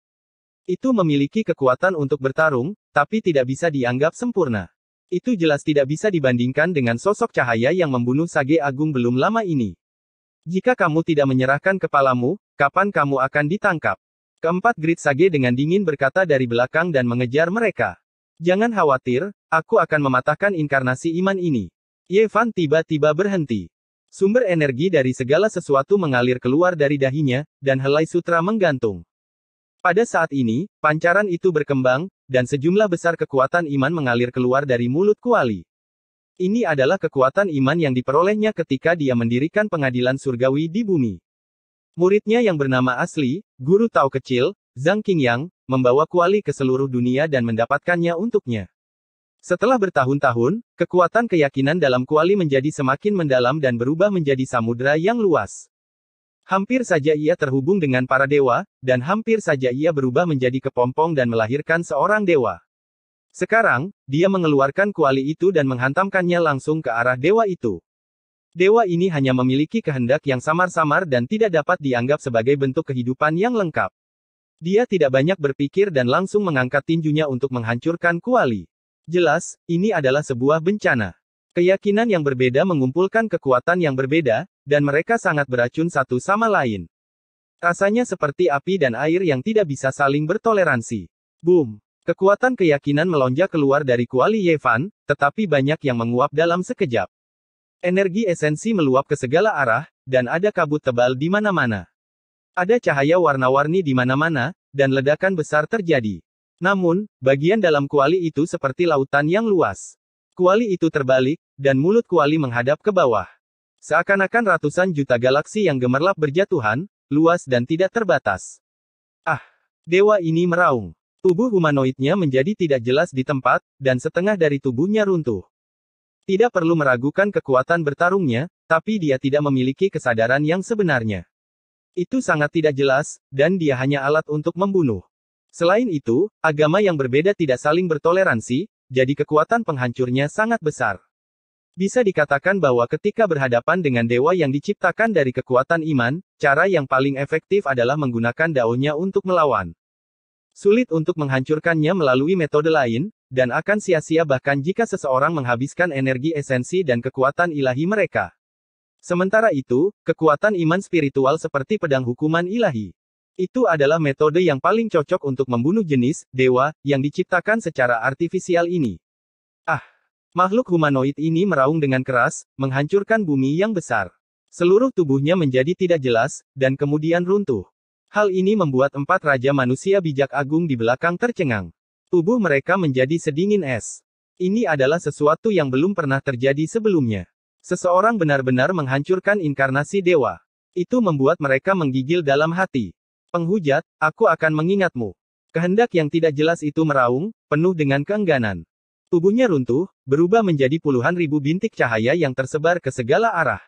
Itu memiliki kekuatan untuk bertarung, tapi tidak bisa dianggap sempurna. Itu jelas tidak bisa dibandingkan dengan sosok cahaya yang membunuh Sage Agung belum lama ini. Jika kamu tidak menyerahkan kepalamu, kapan kamu akan ditangkap? Keempat Grid Sage dengan dingin berkata dari belakang dan mengejar mereka. Jangan khawatir, aku akan mematahkan inkarnasi iman ini. Ye Fan tiba-tiba berhenti. Sumber energi dari segala sesuatu mengalir keluar dari dahinya, dan helai sutra menggantung. Pada saat ini, pancaran itu berkembang, dan sejumlah besar kekuatan iman mengalir keluar dari mulut kuali. Ini adalah kekuatan iman yang diperolehnya ketika dia mendirikan pengadilan surgawi di bumi. Muridnya yang bernama asli, Guru Tao Kecil, Zhang Qingyang, membawa kuali ke seluruh dunia dan mendapatkannya untuknya. Setelah bertahun-tahun, kekuatan keyakinan dalam kuali menjadi semakin mendalam dan berubah menjadi samudera yang luas. Hampir saja ia terhubung dengan para dewa, dan hampir saja ia berubah menjadi kepompong dan melahirkan seorang dewa. Sekarang, dia mengeluarkan kuali itu dan menghantamkannya langsung ke arah dewa itu. Dewa ini hanya memiliki kehendak yang samar-samar dan tidak dapat dianggap sebagai bentuk kehidupan yang lengkap. Dia tidak banyak berpikir dan langsung mengangkat tinjunya untuk menghancurkan kuali. Jelas, ini adalah sebuah bencana. Keyakinan yang berbeda mengumpulkan kekuatan yang berbeda, dan mereka sangat beracun satu sama lain. Rasanya seperti api dan air yang tidak bisa saling bertoleransi. Boom! Kekuatan keyakinan melonjak keluar dari kuali Ye Fan, tetapi banyak yang menguap dalam sekejap. Energi esensi meluap ke segala arah, dan ada kabut tebal di mana-mana. Ada cahaya warna-warni di mana-mana, dan ledakan besar terjadi. Namun, bagian dalam kuali itu seperti lautan yang luas. Kuali itu terbalik, dan mulut kuali menghadap ke bawah. Seakan-akan ratusan juta galaksi yang gemerlap berjatuhan, luas dan tidak terbatas. Ah! Dewa ini meraung. Tubuh humanoidnya menjadi tidak jelas di tempat, dan setengah dari tubuhnya runtuh. Tidak perlu meragukan kekuatan bertarungnya, tapi dia tidak memiliki kesadaran yang sebenarnya. Itu sangat tidak jelas, dan dia hanya alat untuk membunuh. Selain itu, agama yang berbeda tidak saling bertoleransi, jadi kekuatan penghancurnya sangat besar. Bisa dikatakan bahwa ketika berhadapan dengan dewa yang diciptakan dari kekuatan iman, cara yang paling efektif adalah menggunakan daunnya untuk melawan. Sulit untuk menghancurkannya melalui metode lain, dan akan sia-sia bahkan jika seseorang menghabiskan energi esensi dan kekuatan ilahi mereka. Sementara itu, kekuatan iman spiritual seperti pedang hukuman ilahi. Itu adalah metode yang paling cocok untuk membunuh jenis dewa yang diciptakan secara artifisial ini. Ah! Makhluk humanoid ini meraung dengan keras, menghancurkan bumi yang besar. Seluruh tubuhnya menjadi tidak jelas, dan kemudian runtuh. Hal ini membuat 4 raja manusia bijak agung di belakang tercengang. Tubuh mereka menjadi sedingin es. Ini adalah sesuatu yang belum pernah terjadi sebelumnya. Seseorang benar-benar menghancurkan inkarnasi dewa. Itu membuat mereka menggigil dalam hati. Penghujat, aku akan mengingatmu. Kehendak yang tidak jelas itu meraung, penuh dengan keengganan. Tubuhnya runtuh, berubah menjadi puluhan ribu bintik cahaya yang tersebar ke segala arah.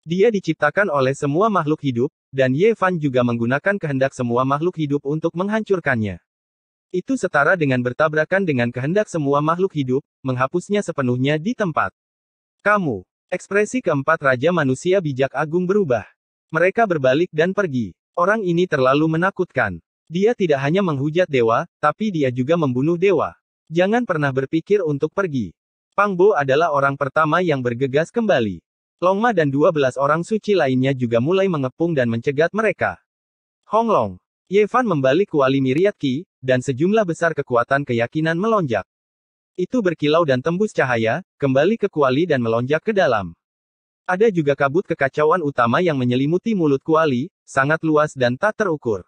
Dia diciptakan oleh semua makhluk hidup, dan Ye Fan juga menggunakan kehendak semua makhluk hidup untuk menghancurkannya. Itu setara dengan bertabrakan dengan kehendak semua makhluk hidup, menghapusnya sepenuhnya di tempat. Kamu. Ekspresi keempat raja manusia bijak agung berubah. Mereka berbalik dan pergi. Orang ini terlalu menakutkan. Dia tidak hanya menghujat dewa, tapi dia juga membunuh dewa. Jangan pernah berpikir untuk pergi. Pang Bo adalah orang pertama yang bergegas kembali. Long Ma dan 12 orang suci lainnya juga mulai mengepung dan mencegat mereka. Hong Long. Ye Fan membalik kuali Myriad Qi, dan sejumlah besar kekuatan keyakinan melonjak. Itu berkilau dan tembus cahaya, kembali ke kuali dan melonjak ke dalam. Ada juga kabut kekacauan utama yang menyelimuti mulut kuali, sangat luas dan tak terukur.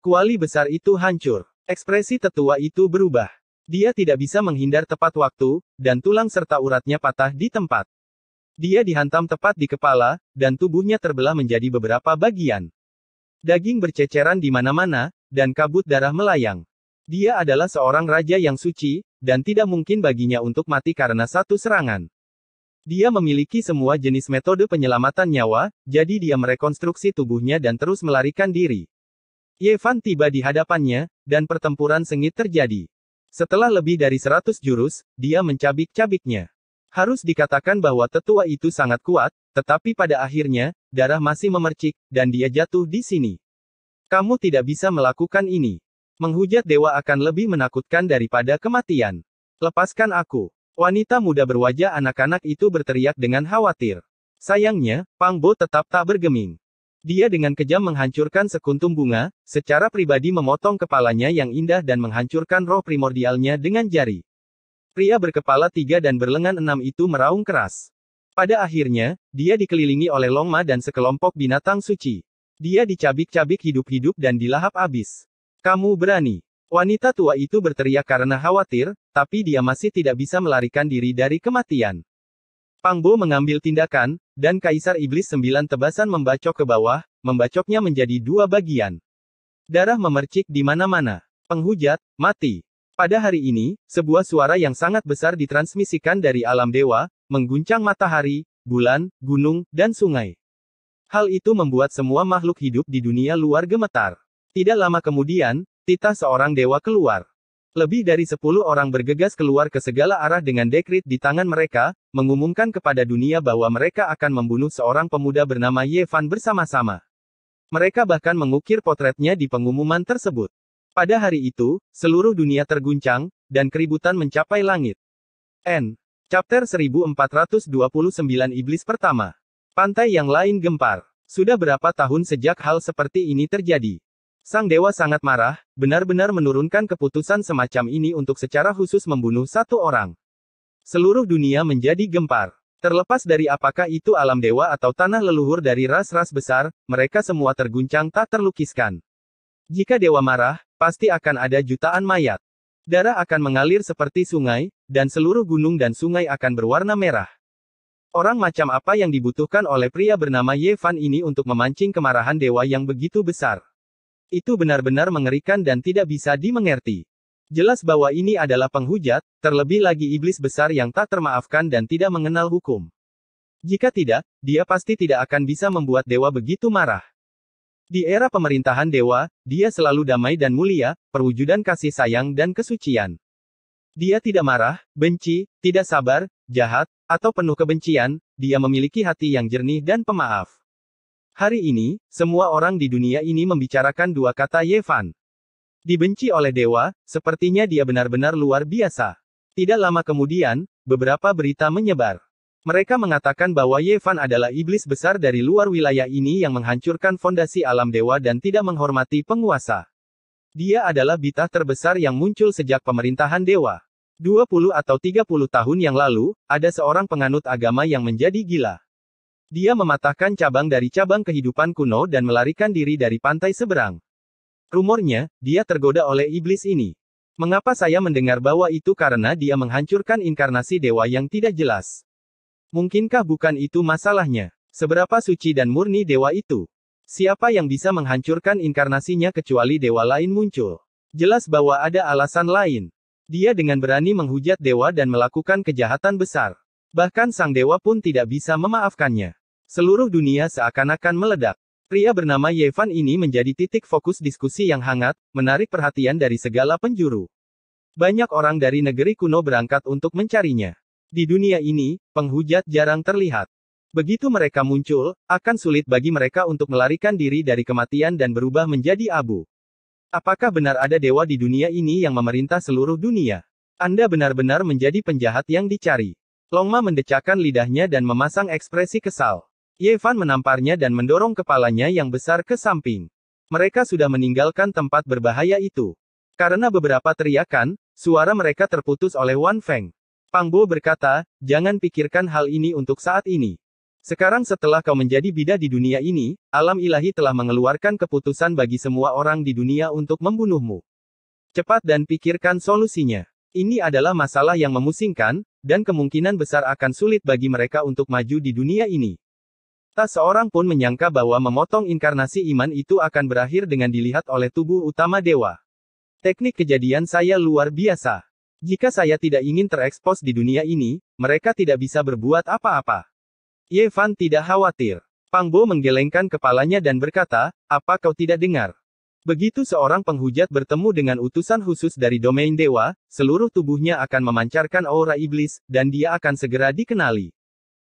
Kuali besar itu hancur. Ekspresi tetua itu berubah. Dia tidak bisa menghindar tepat waktu, dan tulang serta uratnya patah di tempat. Dia dihantam tepat di kepala, dan tubuhnya terbelah menjadi beberapa bagian. Daging berceceran di mana-mana, dan kabut darah melayang. Dia adalah seorang raja yang suci, dan tidak mungkin baginya untuk mati karena satu serangan. Dia memiliki semua jenis metode penyelamatan nyawa, jadi dia merekonstruksi tubuhnya dan terus melarikan diri. Ye Fan tiba di hadapannya, dan pertempuran sengit terjadi. Setelah lebih dari 100 jurus, dia mencabik-cabiknya. Harus dikatakan bahwa tetua itu sangat kuat, tetapi pada akhirnya, darah masih memercik, dan dia jatuh di sini. Kamu tidak bisa melakukan ini. Menghujat dewa akan lebih menakutkan daripada kematian. Lepaskan aku. Wanita muda berwajah anak-anak itu berteriak dengan khawatir. Sayangnya, Pang Bo tetap tak bergeming. Dia dengan kejam menghancurkan sekuntum bunga, secara pribadi memotong kepalanya yang indah dan menghancurkan roh primordialnya dengan jari. Pria berkepala 3 dan berlengan 6 itu meraung keras. Pada akhirnya, dia dikelilingi oleh Longma dan sekelompok binatang suci. Dia dicabik-cabik hidup-hidup dan dilahap habis. Kamu berani. Wanita tua itu berteriak karena khawatir, tapi dia masih tidak bisa melarikan diri dari kematian. Pang Bo mengambil tindakan, dan Kaisar Iblis 9 tebasan membacok ke bawah, membacoknya menjadi 2 bagian. Darah memercik di mana-mana. Penghujat, mati. Pada hari ini, sebuah suara yang sangat besar ditransmisikan dari alam dewa, mengguncang matahari, bulan, gunung, dan sungai. Hal itu membuat semua makhluk hidup di dunia luar gemetar. Tidak lama kemudian, titah seorang dewa keluar. Lebih dari 10 orang bergegas keluar ke segala arah dengan dekrit di tangan mereka, mengumumkan kepada dunia bahwa mereka akan membunuh seorang pemuda bernama Ye Fan bersama-sama. Mereka bahkan mengukir potretnya di pengumuman tersebut. Pada hari itu, seluruh dunia terguncang, dan keributan mencapai langit. Chapter 1429 Iblis Pertama. Pantai yang lain gempar. Sudah berapa tahun sejak hal seperti ini terjadi? Sang dewa sangat marah, benar-benar menurunkan keputusan semacam ini untuk secara khusus membunuh satu orang. Seluruh dunia menjadi gempar. Terlepas dari apakah itu alam dewa atau tanah leluhur dari ras-ras besar, mereka semua terguncang tak terlukiskan. Jika dewa marah, pasti akan ada jutaan mayat. Darah akan mengalir seperti sungai, dan seluruh gunung dan sungai akan berwarna merah. Orang macam apa yang dibutuhkan oleh pria bernama Ye Fan ini untuk memancing kemarahan dewa yang begitu besar? Itu benar-benar mengerikan dan tidak bisa dimengerti. Jelas bahwa ini adalah penghujat, terlebih lagi iblis besar yang tak termaafkan dan tidak mengenal hukum. Jika tidak, dia pasti tidak akan bisa membuat dewa begitu marah. Di era pemerintahan dewa, dia selalu damai dan mulia, perwujudan kasih sayang dan kesucian. Dia tidak marah, benci, tidak sabar, jahat, atau penuh kebencian, dia memiliki hati yang jernih dan pemaaf. Hari ini, semua orang di dunia ini membicarakan dua kata Ye Fan. Dibenci oleh dewa, sepertinya dia benar-benar luar biasa. Tidak lama kemudian, beberapa berita menyebar. Mereka mengatakan bahwa Ye Fan adalah iblis besar dari luar wilayah ini yang menghancurkan fondasi alam dewa dan tidak menghormati penguasa. Dia adalah bitah terbesar yang muncul sejak pemerintahan dewa. 20 atau 30 tahun yang lalu, ada seorang penganut agama yang menjadi gila. Dia mematahkan cabang dari cabang kehidupan kuno dan melarikan diri dari pantai seberang. Rumornya, dia tergoda oleh iblis ini. Mengapa saya mendengar bahwa itu karena dia menghancurkan inkarnasi dewa yang tidak jelas? Mungkinkah bukan itu masalahnya? Seberapa suci dan murni dewa itu? Siapa yang bisa menghancurkan inkarnasinya kecuali dewa lain muncul? Jelas bahwa ada alasan lain. Dia dengan berani menghujat dewa dan melakukan kejahatan besar. Bahkan sang dewa pun tidak bisa memaafkannya. Seluruh dunia seakan-akan meledak. Pria bernama Ye Fan ini menjadi titik fokus diskusi yang hangat, menarik perhatian dari segala penjuru. Banyak orang dari negeri kuno berangkat untuk mencarinya. Di dunia ini, penghujat jarang terlihat. Begitu mereka muncul, akan sulit bagi mereka untuk melarikan diri dari kematian dan berubah menjadi abu. Apakah benar ada dewa di dunia ini yang memerintah seluruh dunia? Anda benar-benar menjadi penjahat yang dicari. Longma mendecakkan lidahnya dan memasang ekspresi kesal. Ye Fan menamparnya dan mendorong kepalanya yang besar ke samping. Mereka sudah meninggalkan tempat berbahaya itu. Karena beberapa teriakan, suara mereka terputus oleh Wan Feng. Pang Bo berkata, jangan pikirkan hal ini untuk saat ini. Sekarang setelah kau menjadi bidah di dunia ini, alam ilahi telah mengeluarkan keputusan bagi semua orang di dunia untuk membunuhmu. Cepat dan pikirkan solusinya. Ini adalah masalah yang memusingkan, dan kemungkinan besar akan sulit bagi mereka untuk maju di dunia ini. Tak seorang pun menyangka bahwa memotong inkarnasi iman itu akan berakhir dengan dilihat oleh tubuh utama dewa. Teknik kejadian saya luar biasa. Jika saya tidak ingin terekspos di dunia ini, mereka tidak bisa berbuat apa-apa. Ye Fan tidak khawatir. Pang Bo menggelengkan kepalanya dan berkata, apa kau tidak dengar? Begitu seorang penghujat bertemu dengan utusan khusus dari domain dewa, seluruh tubuhnya akan memancarkan aura iblis, dan dia akan segera dikenali.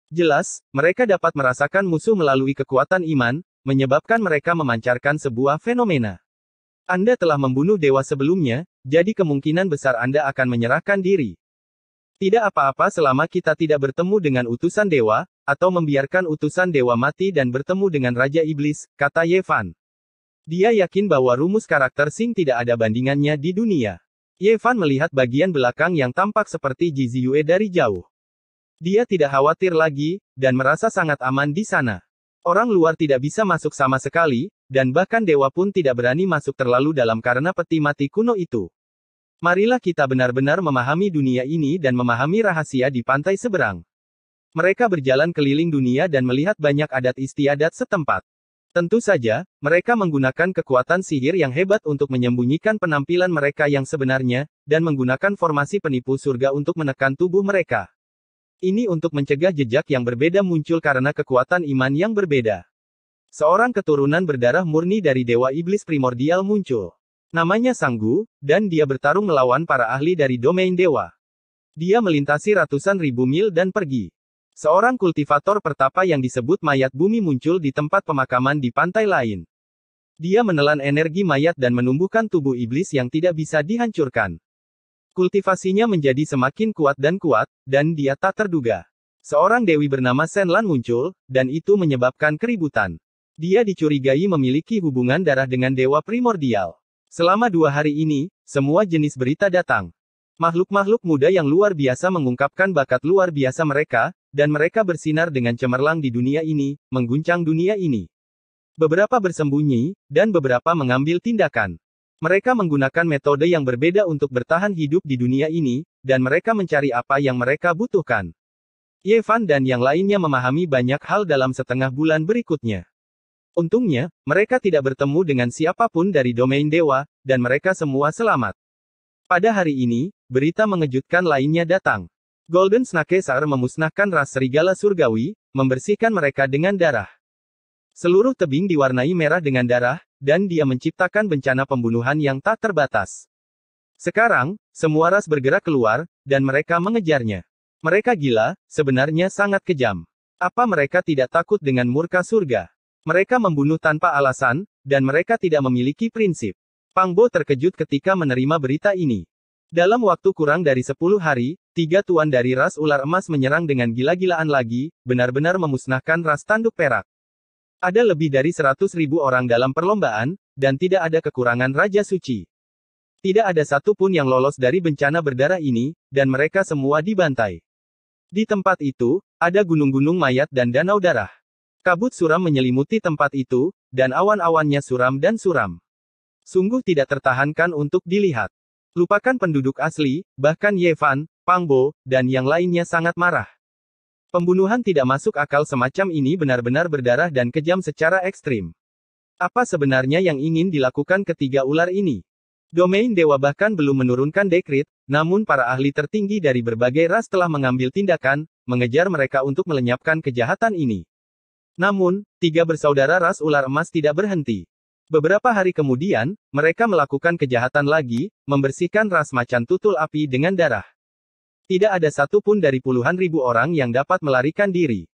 Jelas, mereka dapat merasakan musuh melalui kekuatan iman, menyebabkan mereka memancarkan sebuah fenomena. Anda telah membunuh dewa sebelumnya, jadi kemungkinan besar Anda akan menyerahkan diri. Tidak apa-apa selama kita tidak bertemu dengan utusan dewa, atau membiarkan utusan dewa mati dan bertemu dengan Raja Iblis, kata Ye Fan. Dia yakin bahwa rumus karakter Xing tidak ada bandingannya di dunia. Ye Fan melihat bagian belakang yang tampak seperti Ji Ziyue dari jauh. Dia tidak khawatir lagi, dan merasa sangat aman di sana. Orang luar tidak bisa masuk sama sekali, dan bahkan dewa pun tidak berani masuk terlalu dalam karena peti mati kuno itu. Marilah kita benar-benar memahami dunia ini dan memahami rahasia di pantai seberang. Mereka berjalan keliling dunia dan melihat banyak adat istiadat setempat. Tentu saja, mereka menggunakan kekuatan sihir yang hebat untuk menyembunyikan penampilan mereka yang sebenarnya, dan menggunakan formasi penipu surga untuk menekan tubuh mereka. Ini untuk mencegah jejak yang berbeda muncul karena kekuatan iman yang berbeda. Seorang keturunan berdarah murni dari Dewa Iblis Primordial muncul. Namanya Sanggu, dan dia bertarung melawan para ahli dari domain dewa. Dia melintasi ratusan ribu mil dan pergi. Seorang kultivator pertapa yang disebut mayat bumi muncul di tempat pemakaman di pantai lain. Dia menelan energi mayat dan menumbuhkan tubuh iblis yang tidak bisa dihancurkan. Kultivasinya menjadi semakin kuat, dan dia tak terduga. Seorang dewi bernama Senlan muncul, dan itu menyebabkan keributan. Dia dicurigai memiliki hubungan darah dengan dewa primordial. Selama 2 hari ini, semua jenis berita datang. Makhluk-makhluk muda yang luar biasa mengungkapkan bakat luar biasa mereka, dan mereka bersinar dengan cemerlang di dunia ini, mengguncang dunia ini. Beberapa bersembunyi, dan beberapa mengambil tindakan. Mereka menggunakan metode yang berbeda untuk bertahan hidup di dunia ini, dan mereka mencari apa yang mereka butuhkan. Ye Fan dan yang lainnya memahami banyak hal dalam setengah bulan berikutnya. Untungnya, mereka tidak bertemu dengan siapapun dari domain dewa, dan mereka semua selamat. Pada hari ini, berita mengejutkan lainnya datang. Golden Snake Sar memusnahkan ras serigala surgawi, membersihkan mereka dengan darah. Seluruh tebing diwarnai merah dengan darah, dan dia menciptakan bencana pembunuhan yang tak terbatas. Sekarang, semua ras bergerak keluar, dan mereka mengejarnya. Mereka gila, sebenarnya sangat kejam. Apa mereka tidak takut dengan murka surga? Mereka membunuh tanpa alasan, dan mereka tidak memiliki prinsip. Pang Bo terkejut ketika menerima berita ini. Dalam waktu kurang dari 10 hari, 3 tuan dari ras ular emas menyerang dengan gila-gilaan lagi, benar-benar memusnahkan ras tanduk perak. Ada lebih dari 100.000 orang dalam perlombaan, dan tidak ada kekurangan Raja Suci. Tidak ada satupun yang lolos dari bencana berdarah ini, dan mereka semua dibantai. Di tempat itu, ada gunung-gunung mayat dan danau darah. Kabut suram menyelimuti tempat itu, dan awan-awannya suram dan suram. Sungguh tidak tertahankan untuk dilihat. Lupakan penduduk asli, bahkan Ye Fan, Pang Bo, dan yang lainnya sangat marah. Pembunuhan tidak masuk akal semacam ini benar-benar berdarah dan kejam secara ekstrim. Apa sebenarnya yang ingin dilakukan ketiga ular ini? Domain dewa bahkan belum menurunkan dekrit, namun para ahli tertinggi dari berbagai ras telah mengambil tindakan, mengejar mereka untuk melenyapkan kejahatan ini. Namun, 3 bersaudara ras ular emas tidak berhenti. Beberapa hari kemudian, mereka melakukan kejahatan lagi, membersihkan ras macan tutul api dengan darah. Tidak ada satupun dari puluhan ribu orang yang dapat melarikan diri.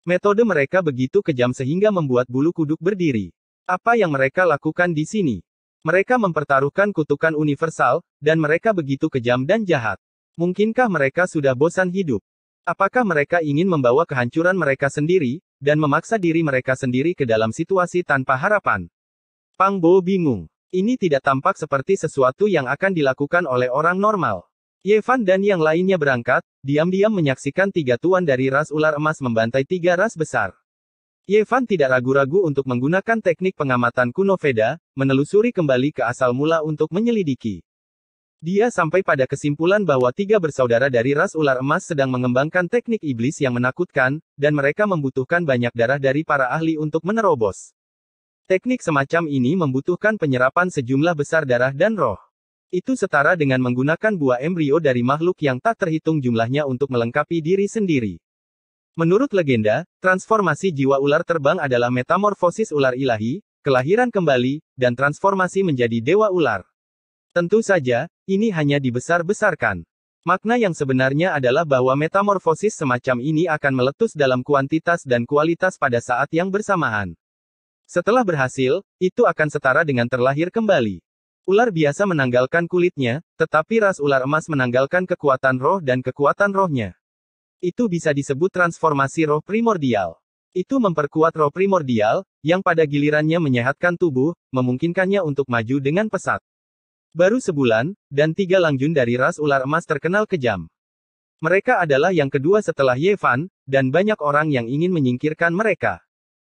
Metode mereka begitu kejam sehingga membuat bulu kuduk berdiri. Apa yang mereka lakukan di sini? Mereka mempertaruhkan kutukan universal, dan mereka begitu kejam dan jahat. Mungkinkah mereka sudah bosan hidup? Apakah mereka ingin membawa kehancuran mereka sendiri, dan memaksa diri mereka sendiri ke dalam situasi tanpa harapan? Pang Bo bingung. Ini tidak tampak seperti sesuatu yang akan dilakukan oleh orang normal. Ye Fan dan yang lainnya berangkat, diam-diam menyaksikan 3 tuan dari ras ular emas membantai 3 ras besar. Ye Fan tidak ragu-ragu untuk menggunakan teknik pengamatan kuno Veda, menelusuri kembali ke asal mula untuk menyelidiki. Dia sampai pada kesimpulan bahwa 3 bersaudara dari ras ular emas sedang mengembangkan teknik iblis yang menakutkan, dan mereka membutuhkan banyak darah dari para ahli untuk menerobos. Teknik semacam ini membutuhkan penyerapan sejumlah besar darah dan roh. Itu setara dengan menggunakan buah embrio dari makhluk yang tak terhitung jumlahnya untuk melengkapi diri sendiri. Menurut legenda, transformasi jiwa ular terbang adalah metamorfosis ular ilahi, kelahiran kembali, dan transformasi menjadi dewa ular. Tentu saja, ini hanya dibesar-besarkan. Makna yang sebenarnya adalah bahwa metamorfosis semacam ini akan meletus dalam kuantitas dan kualitas pada saat yang bersamaan. Setelah berhasil, itu akan setara dengan terlahir kembali. Ular biasa menanggalkan kulitnya, tetapi ras ular emas menanggalkan kekuatan roh dan kekuatan rohnya. Itu bisa disebut transformasi roh primordial. Itu memperkuat roh primordial, yang pada gilirannya menyehatkan tubuh, memungkinkannya untuk maju dengan pesat. Baru sebulan, dan 3 Langjun dari ras ular emas terkenal kejam. Mereka adalah yang kedua setelah Ye Fan, dan banyak orang yang ingin menyingkirkan mereka.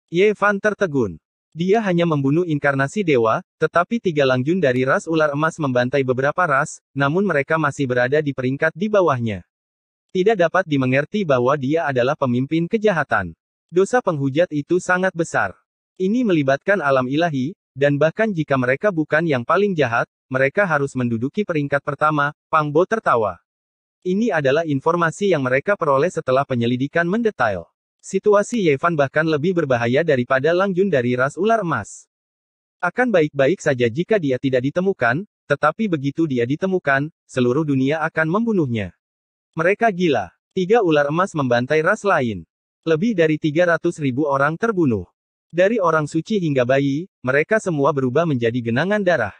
Ye Fan tertegun. Dia hanya membunuh inkarnasi dewa, tetapi 3 Langjun dari ras ular emas membantai beberapa ras, namun mereka masih berada di peringkat di bawahnya. Tidak dapat dimengerti bahwa dia adalah pemimpin kejahatan. Dosa penghujat itu sangat besar. Ini melibatkan alam ilahi, dan bahkan jika mereka bukan yang paling jahat, mereka harus menduduki peringkat pertama. Pang Bo tertawa. Ini adalah informasi yang mereka peroleh setelah penyelidikan mendetail. Situasi Ye Fan bahkan lebih berbahaya daripada Langjun dari ras ular emas. Akan baik-baik saja jika dia tidak ditemukan, tetapi begitu dia ditemukan, seluruh dunia akan membunuhnya. Mereka gila. 3 ular emas membantai ras lain. Lebih dari 300.000 orang terbunuh. Dari orang suci hingga bayi, mereka semua berubah menjadi genangan darah.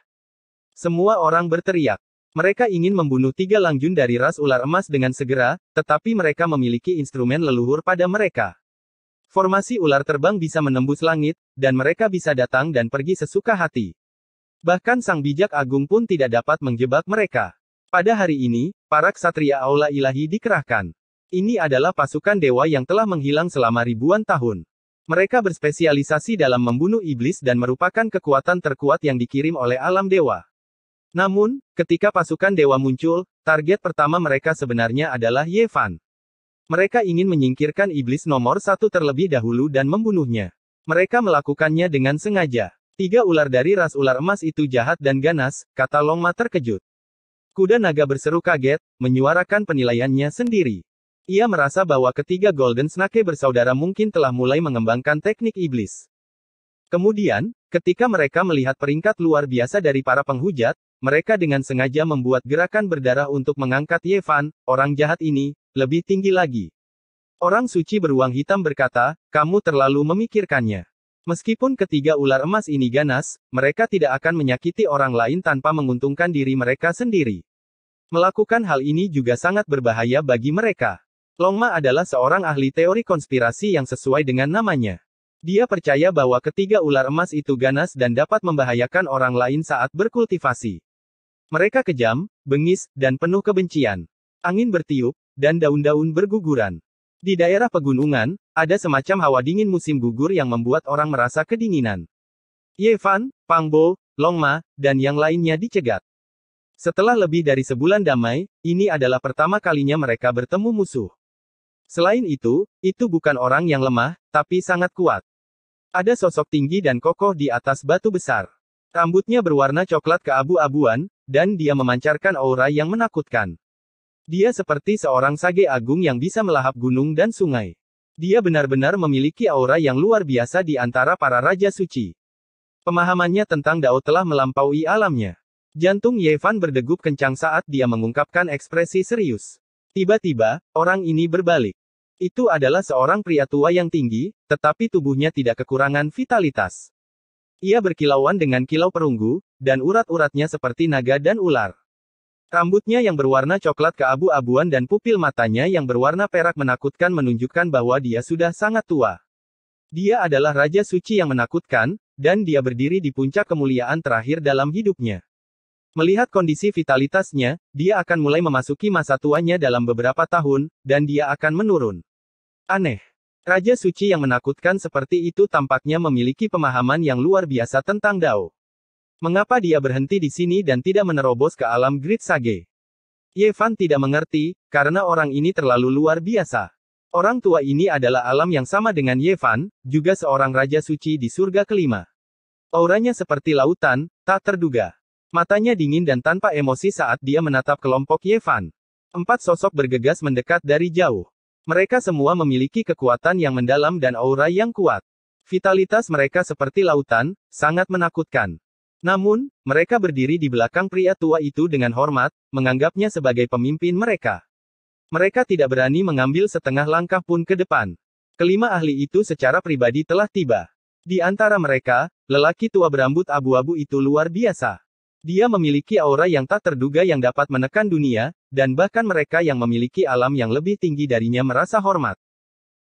Semua orang berteriak. Mereka ingin membunuh 3 Langjun dari ras ular emas dengan segera, tetapi mereka memiliki instrumen leluhur pada mereka. Formasi ular terbang bisa menembus langit, dan mereka bisa datang dan pergi sesuka hati. Bahkan Sang Bijak Agung pun tidak dapat menjebak mereka. Pada hari ini, para ksatria aula ilahi dikerahkan. Ini adalah pasukan dewa yang telah menghilang selama ribuan tahun. Mereka berspesialisasi dalam membunuh iblis dan merupakan kekuatan terkuat yang dikirim oleh alam dewa. Namun, ketika pasukan dewa muncul, target pertama mereka sebenarnya adalah Ye Fan. Mereka ingin menyingkirkan iblis nomor 1 terlebih dahulu dan membunuhnya. Mereka melakukannya dengan sengaja. 3 ular dari ras ular emas itu jahat dan ganas, kata Long Ma terkejut. Kuda naga berseru kaget, menyuarakan penilaiannya sendiri. Ia merasa bahwa ketiga Golden Snake bersaudara mungkin telah mulai mengembangkan teknik iblis. Kemudian, ketika mereka melihat peringkat luar biasa dari para penghujat, mereka dengan sengaja membuat gerakan berdarah untuk mengangkat Ye Fan, orang jahat ini, lebih tinggi lagi. Orang suci beruang hitam berkata, kamu terlalu memikirkannya. Meskipun ketiga ular emas ini ganas, mereka tidak akan menyakiti orang lain tanpa menguntungkan diri mereka sendiri. Melakukan hal ini juga sangat berbahaya bagi mereka. Long Ma adalah seorang ahli teori konspirasi yang sesuai dengan namanya. Dia percaya bahwa ketiga ular emas itu ganas dan dapat membahayakan orang lain saat berkultivasi. Mereka kejam, bengis, dan penuh kebencian. Angin bertiup, dan daun-daun berguguran. Di daerah pegunungan, ada semacam hawa dingin musim gugur yang membuat orang merasa kedinginan. Ye Fan, Pang Bo, Long Ma, dan yang lainnya dicegat. Setelah lebih dari sebulan damai, ini adalah pertama kalinya mereka bertemu musuh. Selain itu bukan orang yang lemah, tapi sangat kuat. Ada sosok tinggi dan kokoh di atas batu besar. Rambutnya berwarna coklat keabu-abuan, dan dia memancarkan aura yang menakutkan. Dia seperti seorang sage agung yang bisa melahap gunung dan sungai. Dia benar-benar memiliki aura yang luar biasa di antara para raja suci. Pemahamannya tentang Dao telah melampaui alamnya. Jantung Ye Fan berdegup kencang saat dia mengungkapkan ekspresi serius. Tiba-tiba, orang ini berbalik. Itu adalah seorang pria tua yang tinggi, tetapi tubuhnya tidak kekurangan vitalitas. Ia berkilauan dengan kilau perunggu, dan urat-uratnya seperti naga dan ular. Rambutnya yang berwarna coklat keabu-abuan dan pupil matanya yang berwarna perak menakutkan menunjukkan bahwa dia sudah sangat tua. Dia adalah raja suci yang menakutkan, dan dia berdiri di puncak kemuliaan terakhir dalam hidupnya. Melihat kondisi vitalitasnya, dia akan mulai memasuki masa tuanya dalam beberapa tahun, dan dia akan menurun. Aneh. Raja suci yang menakutkan seperti itu tampaknya memiliki pemahaman yang luar biasa tentang Dao. Mengapa dia berhenti di sini dan tidak menerobos ke alam Great Sage? Ye Fan tidak mengerti, karena orang ini terlalu luar biasa. Orang tua ini adalah alam yang sama dengan Ye Fan, juga seorang raja suci di surga kelima. Auranya seperti lautan, tak terduga. Matanya dingin dan tanpa emosi saat dia menatap kelompok Ye Fan. 4 sosok bergegas mendekat dari jauh. Mereka semua memiliki kekuatan yang mendalam dan aura yang kuat. Vitalitas mereka seperti lautan, sangat menakutkan. Namun, mereka berdiri di belakang pria tua itu dengan hormat, menganggapnya sebagai pemimpin mereka. Mereka tidak berani mengambil setengah langkah pun ke depan. Kelima ahli itu secara pribadi telah tiba. Di antara mereka, lelaki tua berambut abu-abu itu luar biasa. Dia memiliki aura yang tak terduga yang dapat menekan dunia, dan bahkan mereka yang memiliki alam yang lebih tinggi darinya merasa hormat.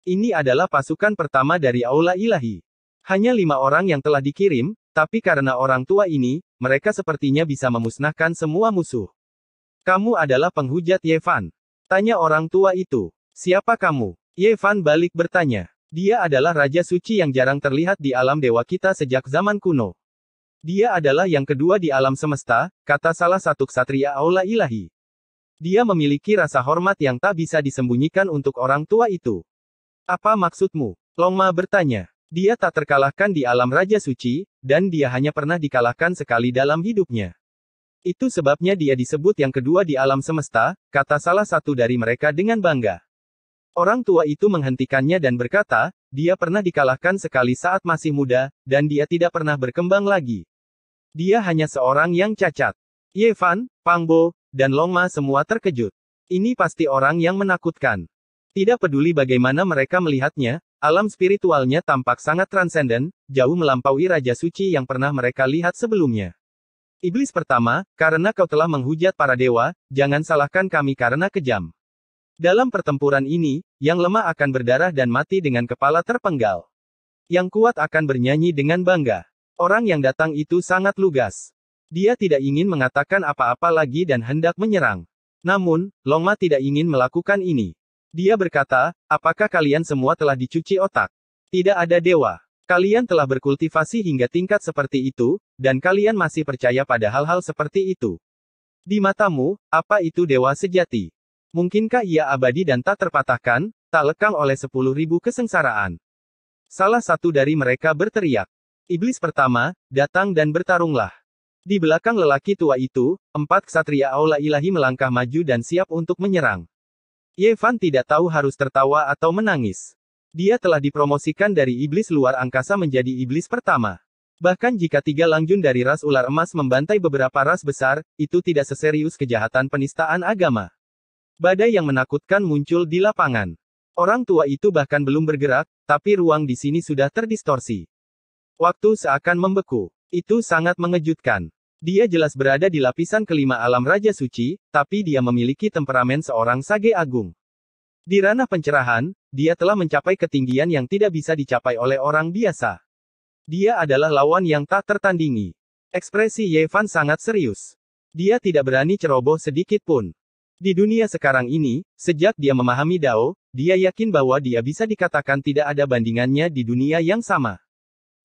Ini adalah pasukan pertama dari Aula Ilahi. Hanya 5 orang yang telah dikirim, tapi karena orang tua ini, mereka sepertinya bisa memusnahkan semua musuh. Kamu adalah penghujat Ye Fan. Tanya orang tua itu. Siapa kamu? Ye Fan balik bertanya. Dia adalah Raja Suci yang jarang terlihat di alam dewa kita sejak zaman kuno. Dia adalah yang kedua di alam semesta, kata salah satu ksatria Aula Ilahi. Dia memiliki rasa hormat yang tak bisa disembunyikan untuk orang tua itu. Apa maksudmu? Longma bertanya. Dia tak terkalahkan di alam Raja Suci, dan dia hanya pernah dikalahkan sekali dalam hidupnya. Itu sebabnya dia disebut yang kedua di alam semesta, kata salah satu dari mereka dengan bangga. Orang tua itu menghentikannya dan berkata, dia pernah dikalahkan sekali saat masih muda, dan dia tidak pernah berkembang lagi. Dia hanya seorang yang cacat. Ye Fan, Pang Bo, dan Longma semua terkejut. Ini pasti orang yang menakutkan. Tidak peduli bagaimana mereka melihatnya, alam spiritualnya tampak sangat transenden, jauh melampaui Raja Suci yang pernah mereka lihat sebelumnya. Iblis pertama, karena kau telah menghujat para dewa, jangan salahkan kami karena kejam. Dalam pertempuran ini, yang lemah akan berdarah dan mati dengan kepala terpenggal. Yang kuat akan bernyanyi dengan bangga. Orang yang datang itu sangat lugas. Dia tidak ingin mengatakan apa-apa lagi dan hendak menyerang. Namun, Longma tidak ingin melakukan ini. Dia berkata, apakah kalian semua telah dicuci otak? Tidak ada dewa. Kalian telah berkultivasi hingga tingkat seperti itu, dan kalian masih percaya pada hal-hal seperti itu. Di matamu, apa itu dewa sejati? Mungkinkah ia abadi dan tak terpatahkan, tak lekang oleh 10.000 kesengsaraan? Salah satu dari mereka berteriak. Iblis pertama, datang dan bertarunglah. Di belakang lelaki tua itu, 4 ksatria Aula Ilahi melangkah maju dan siap untuk menyerang. Ye Fan tidak tahu harus tertawa atau menangis. Dia telah dipromosikan dari iblis luar angkasa menjadi iblis pertama. Bahkan jika 3 Langjun dari ras ular emas membantai beberapa ras besar, itu tidak seserius kejahatan penistaan agama. Badai yang menakutkan muncul di lapangan. Orang tua itu bahkan belum bergerak, tapi ruang di sini sudah terdistorsi. Waktu seakan membeku. Itu sangat mengejutkan. Dia jelas berada di lapisan kelima alam Raja Suci, tapi dia memiliki temperamen seorang Sage Agung. Di ranah pencerahan, dia telah mencapai ketinggian yang tidak bisa dicapai oleh orang biasa. Dia adalah lawan yang tak tertandingi. Ekspresi Ye Fan sangat serius. Dia tidak berani ceroboh sedikit pun. Di dunia sekarang ini, sejak dia memahami Dao, dia yakin bahwa dia bisa dikatakan tidak ada bandingannya di dunia yang sama.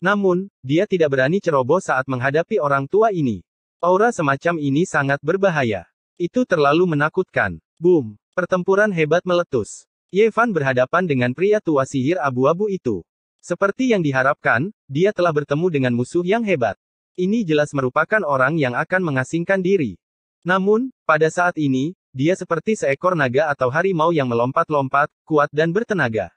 Namun, dia tidak berani ceroboh saat menghadapi orang tua ini. Aura semacam ini sangat berbahaya. Itu terlalu menakutkan. Boom! Pertempuran hebat meletus. Ye Fan berhadapan dengan pria tua sihir abu-abu itu. Seperti yang diharapkan, dia telah bertemu dengan musuh yang hebat. Ini jelas merupakan orang yang akan mengasingkan diri. Namun, pada saat ini, dia seperti seekor naga atau harimau yang melompat-lompat, kuat dan bertenaga.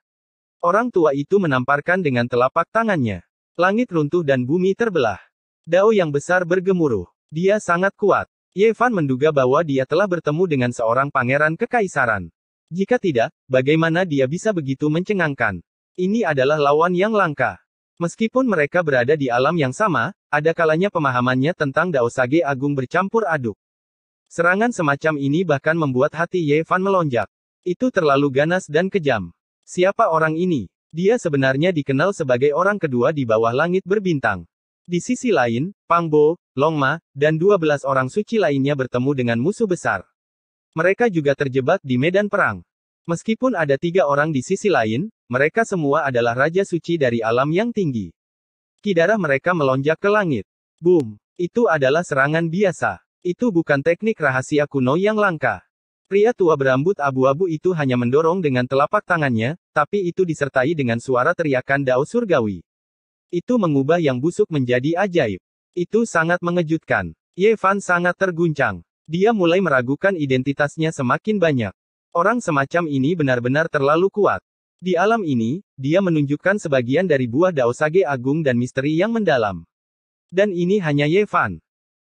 Orang tua itu menamparkan dengan telapak tangannya. Langit runtuh dan bumi terbelah. Dao yang besar bergemuruh. Dia sangat kuat. Ye Fan menduga bahwa dia telah bertemu dengan seorang pangeran kekaisaran. Jika tidak, bagaimana dia bisa begitu mencengangkan? Ini adalah lawan yang langka. Meskipun mereka berada di alam yang sama, ada kalanya pemahamannya tentang Dao Sage Agung bercampur aduk. Serangan semacam ini bahkan membuat hati Ye Fan melonjak. Itu terlalu ganas dan kejam. Siapa orang ini? Dia sebenarnya dikenal sebagai orang kedua di bawah langit berbintang. Di sisi lain, Pang Bo, Longma, dan 12 orang suci lainnya bertemu dengan musuh besar. Mereka juga terjebak di medan perang. Meskipun ada 3 orang di sisi lain, mereka semua adalah Raja Suci dari alam yang tinggi. Ki darah mereka melonjak ke langit. Boom! Itu adalah serangan biasa. Itu bukan teknik rahasia kuno yang langka. Pria tua berambut abu-abu itu hanya mendorong dengan telapak tangannya, tapi itu disertai dengan suara teriakan Dao Surgawi. Itu mengubah yang busuk menjadi ajaib. Itu sangat mengejutkan. Ye Fan sangat terguncang. Dia mulai meragukan identitasnya semakin banyak. Orang semacam ini benar-benar terlalu kuat. Di alam ini, dia menunjukkan sebagian dari buah Dao Sage Agung dan misteri yang mendalam. Dan ini hanya Ye Fan.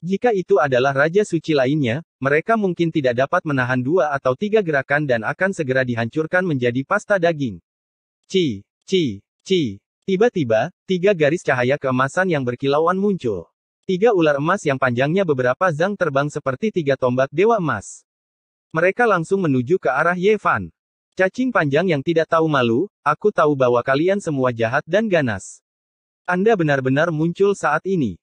Jika itu adalah Raja Suci lainnya, mereka mungkin tidak dapat menahan 2 atau 3 gerakan dan akan segera dihancurkan menjadi pasta daging. Ci. Tiba-tiba, 3 garis cahaya keemasan yang berkilauan muncul. Tiga ular emas yang panjangnya beberapa zang terbang seperti tiga tombak dewa emas. Mereka langsung menuju ke arah Ye Fan. Cacing panjang yang tidak tahu malu, aku tahu bahwa kalian semua jahat dan ganas. Anda benar-benar muncul saat ini.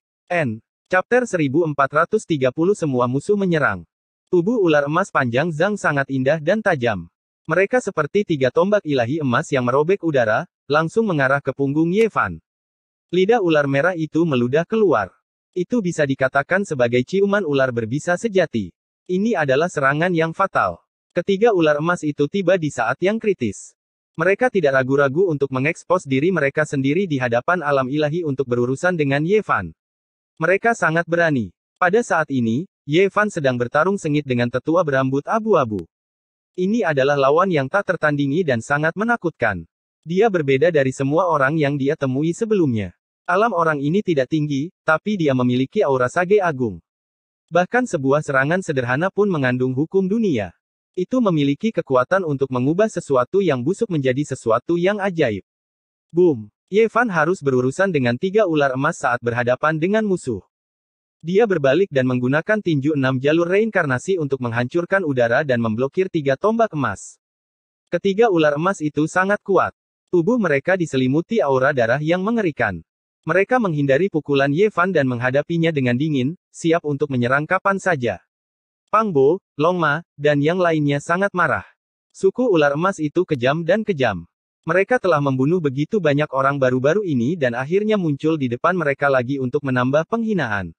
Chapter 1430 Semua musuh menyerang. Tubuh ular emas panjang Zhang sangat indah dan tajam. Mereka seperti tiga tombak ilahi emas yang merobek udara, langsung mengarah ke punggung Ye Fan. Lidah ular merah itu meludah keluar. Itu bisa dikatakan sebagai ciuman ular berbisa sejati. Ini adalah serangan yang fatal. Ketiga ular emas itu tiba di saat yang kritis. Mereka tidak ragu-ragu untuk mengekspos diri mereka sendiri di hadapan alam ilahi untuk berurusan dengan Ye Fan. Mereka sangat berani. Pada saat ini, Ye Fan sedang bertarung sengit dengan tetua berambut abu-abu. Ini adalah lawan yang tak tertandingi dan sangat menakutkan. Dia berbeda dari semua orang yang dia temui sebelumnya. Alam orang ini tidak tinggi, tapi dia memiliki aura sage agung. Bahkan sebuah serangan sederhana pun mengandung hukum dunia. Itu memiliki kekuatan untuk mengubah sesuatu yang busuk menjadi sesuatu yang ajaib. Boom! Ye Fan harus berurusan dengan tiga ular emas saat berhadapan dengan musuh. Dia berbalik dan menggunakan tinju 6 jalur reinkarnasi untuk menghancurkan udara dan memblokir tiga tombak emas. Ketiga ular emas itu sangat kuat. Tubuh mereka diselimuti aura darah yang mengerikan. Mereka menghindari pukulan Ye Fan dan menghadapinya dengan dingin, siap untuk menyerang kapan saja. Pang Bo, Long Ma, dan yang lainnya sangat marah. Suku ular emas itu kejam dan kejam. Mereka telah membunuh begitu banyak orang baru-baru ini dan akhirnya muncul di depan mereka lagi untuk menambah penghinaan.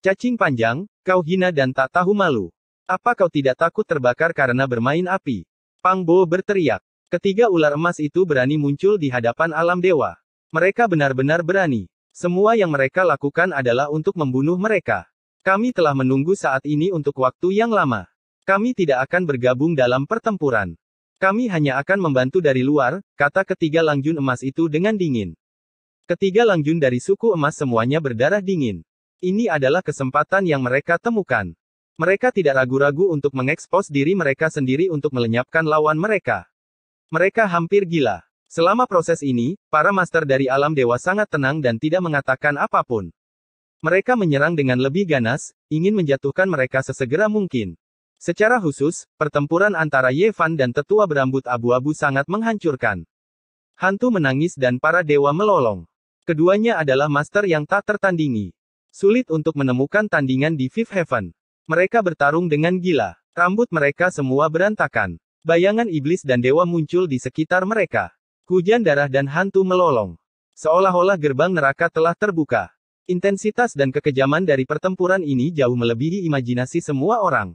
Cacing panjang, kau hina dan tak tahu malu. Apa kau tidak takut terbakar karena bermain api? Pang Bo berteriak. Ketiga ular emas itu berani muncul di hadapan alam dewa. Mereka benar-benar berani. Semua yang mereka lakukan adalah untuk membunuh mereka. Kami telah menunggu saat ini untuk waktu yang lama. Kami tidak akan bergabung dalam pertempuran. Kami hanya akan membantu dari luar, kata ketiga Langjun emas itu dengan dingin. Ketiga Langjun dari suku emas semuanya berdarah dingin. Ini adalah kesempatan yang mereka temukan. Mereka tidak ragu-ragu untuk mengekspos diri mereka sendiri untuk melenyapkan lawan mereka. Mereka hampir gila. Selama proses ini, para master dari alam dewa sangat tenang dan tidak mengatakan apapun. Mereka menyerang dengan lebih ganas, ingin menjatuhkan mereka sesegera mungkin. Secara khusus, pertempuran antara Ye Fan dan tetua berambut abu-abu sangat menghancurkan. Hantu menangis dan para dewa melolong. Keduanya adalah master yang tak tertandingi. Sulit untuk menemukan tandingan di Fifth Heaven. Mereka bertarung dengan gila. Rambut mereka semua berantakan. Bayangan iblis dan dewa muncul di sekitar mereka. Hujan darah dan hantu melolong. Seolah-olah gerbang neraka telah terbuka. Intensitas dan kekejaman dari pertempuran ini jauh melebihi imajinasi semua orang.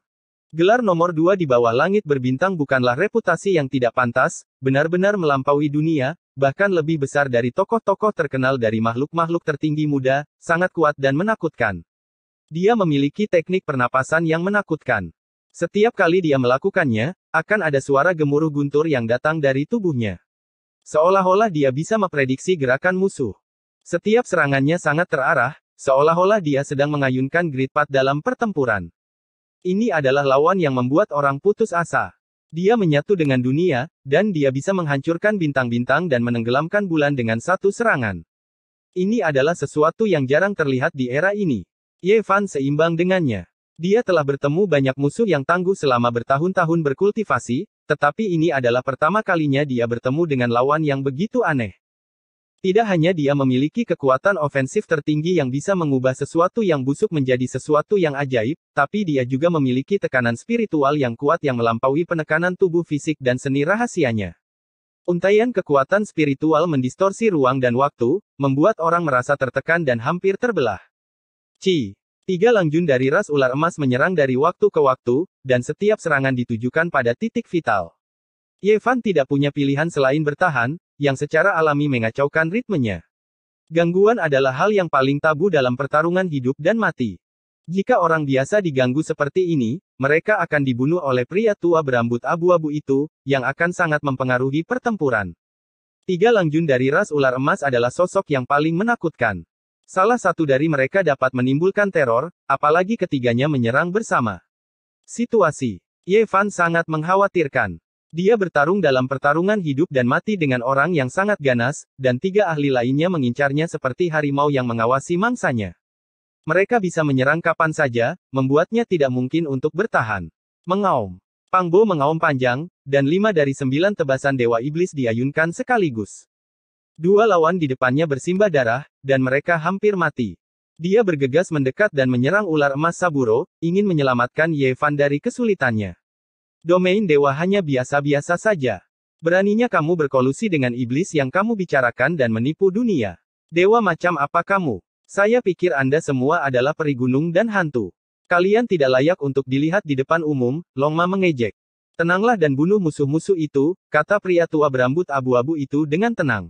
Gelar nomor 2 di bawah langit berbintang bukanlah reputasi yang tidak pantas, benar-benar melampaui dunia, bahkan lebih besar dari tokoh-tokoh terkenal dari makhluk-makhluk tertinggi muda, sangat kuat dan menakutkan. Dia memiliki teknik pernapasan yang menakutkan. Setiap kali dia melakukannya, akan ada suara gemuruh guntur yang datang dari tubuhnya. Seolah-olah dia bisa memprediksi gerakan musuh. Setiap serangannya sangat terarah, seolah-olah dia sedang mengayunkan grid path dalam pertempuran. Ini adalah lawan yang membuat orang putus asa. Dia menyatu dengan dunia, dan dia bisa menghancurkan bintang-bintang dan menenggelamkan bulan dengan satu serangan. Ini adalah sesuatu yang jarang terlihat di era ini. Ye Fan seimbang dengannya. Dia telah bertemu banyak musuh yang tangguh selama bertahun-tahun berkultivasi, tetapi ini adalah pertama kalinya dia bertemu dengan lawan yang begitu aneh. Tidak hanya dia memiliki kekuatan ofensif tertinggi yang bisa mengubah sesuatu yang busuk menjadi sesuatu yang ajaib, tapi dia juga memiliki tekanan spiritual yang kuat yang melampaui penekanan tubuh fisik dan seni rahasianya. Untaian kekuatan spiritual mendistorsi ruang dan waktu, membuat orang merasa tertekan dan hampir terbelah. Tiga Langjun dari ras ular emas menyerang dari waktu ke waktu, dan setiap serangan ditujukan pada titik vital. Ye Fan tidak punya pilihan selain bertahan, yang secara alami mengacaukan ritmenya. Gangguan adalah hal yang paling tabu dalam pertarungan hidup dan mati. Jika orang biasa diganggu seperti ini, mereka akan dibunuh oleh pria tua berambut abu-abu itu, yang akan sangat mempengaruhi pertempuran. Tiga Langjun dari ras ular emas adalah sosok yang paling menakutkan. Salah satu dari mereka dapat menimbulkan teror, apalagi ketiganya menyerang bersama. Situasi Ye Fan sangat mengkhawatirkan. Dia bertarung dalam pertarungan hidup dan mati dengan orang yang sangat ganas, dan tiga ahli lainnya mengincarnya seperti harimau yang mengawasi mangsanya. Mereka bisa menyerang kapan saja, membuatnya tidak mungkin untuk bertahan. Mengaum. Pang Bo mengaum panjang, dan 5 dari 9 tebasan Dewa Iblis diayunkan sekaligus. Dua lawan di depannya bersimbah darah, dan mereka hampir mati. Dia bergegas mendekat dan menyerang ular emas Saburo, ingin menyelamatkan Ye Fan dari kesulitannya. Domain dewa hanya biasa-biasa saja. Beraninya kamu berkolusi dengan iblis yang kamu bicarakan dan menipu dunia. Dewa macam apa kamu? Saya pikir Anda semua adalah peri gunung dan hantu. Kalian tidak layak untuk dilihat di depan umum, Longma mengejek. Tenanglah dan bunuh musuh-musuh itu, kata pria tua berambut abu-abu itu dengan tenang.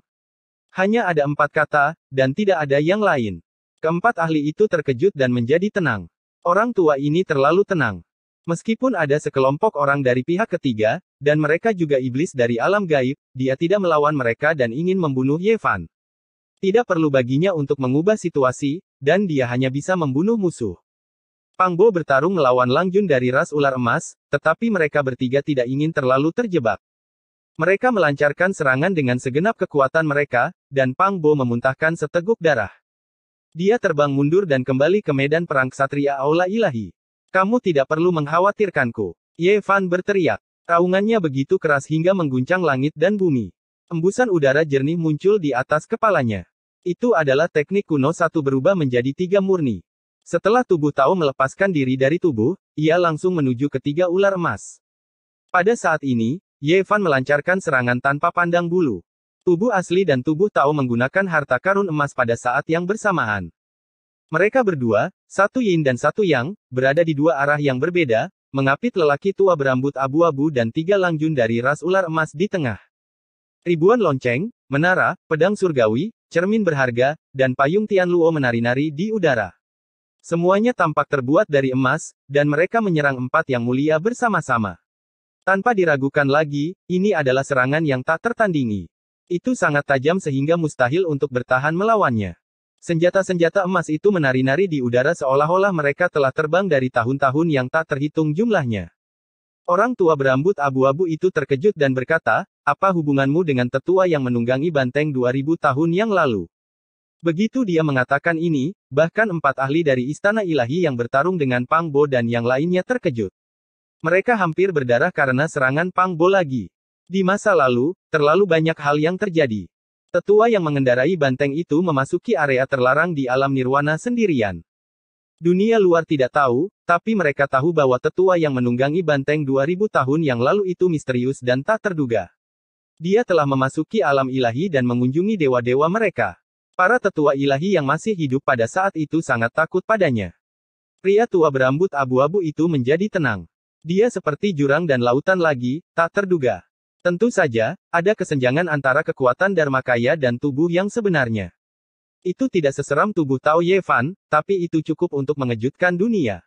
Hanya ada 4 kata, dan tidak ada yang lain. Keempat ahli itu terkejut dan menjadi tenang. Orang tua ini terlalu tenang. Meskipun ada sekelompok orang dari pihak ketiga, dan mereka juga iblis dari alam gaib, dia tidak melawan mereka dan ingin membunuh Ye Fan. Tidak perlu baginya untuk mengubah situasi, dan dia hanya bisa membunuh musuh. Pang Bo bertarung melawan Lang Jun dari ras ular emas, tetapi mereka bertiga tidak ingin terlalu terjebak. Mereka melancarkan serangan dengan segenap kekuatan mereka, dan Pang Bo memuntahkan seteguk darah. Dia terbang mundur dan kembali ke medan perang Ksatria Aula Ilahi. Kamu tidak perlu mengkhawatirkanku. Ye Fan berteriak. Raungannya begitu keras hingga mengguncang langit dan bumi. Embusan udara jernih muncul di atas kepalanya. Itu adalah teknik kuno 1 berubah menjadi 3 murni. Setelah tubuh Tao melepaskan diri dari tubuh, ia langsung menuju ketiga ular emas. Pada saat ini, Ye Fan melancarkan serangan tanpa pandang bulu. Tubuh asli dan tubuh Tao menggunakan harta karun emas pada saat yang bersamaan. Mereka berdua, 1 yin dan 1 yang, berada di 2 arah yang berbeda, mengapit lelaki tua berambut abu-abu dan 3 Lang Jun dari ras ular emas di tengah. Ribuan lonceng, menara, pedang surgawi, cermin berharga, dan payung Tian Luo menari-nari di udara. Semuanya tampak terbuat dari emas, dan mereka menyerang 4 yang mulia bersama-sama. Tanpa diragukan lagi, ini adalah serangan yang tak tertandingi. Itu sangat tajam sehingga mustahil untuk bertahan melawannya. Senjata-senjata emas itu menari-nari di udara seolah-olah mereka telah terbang dari tahun-tahun yang tak terhitung jumlahnya. Orang tua berambut abu-abu itu terkejut dan berkata, apa hubunganmu dengan tetua yang menunggangi banteng 2000 tahun yang lalu? Begitu dia mengatakan ini, bahkan 4 ahli dari Istana Ilahi yang bertarung dengan Pang Bo dan yang lainnya terkejut. Mereka hampir berdarah karena serangan Pang Bo lagi. Di masa lalu, terlalu banyak hal yang terjadi. Tetua yang mengendarai banteng itu memasuki area terlarang di alam nirwana sendirian. Dunia luar tidak tahu, tapi mereka tahu bahwa tetua yang menunggangi banteng 2000 tahun yang lalu itu misterius dan tak terduga. Dia telah memasuki alam ilahi dan mengunjungi dewa-dewa mereka. Para tetua ilahi yang masih hidup pada saat itu sangat takut padanya. Pria tua berambut abu-abu itu menjadi tenang. Dia seperti jurang dan lautan lagi, tak terduga. Tentu saja, ada kesenjangan antara kekuatan Dharmakaya dan tubuh yang sebenarnya. Itu tidak seseram tubuh Tao Ye Fan, tapi itu cukup untuk mengejutkan dunia.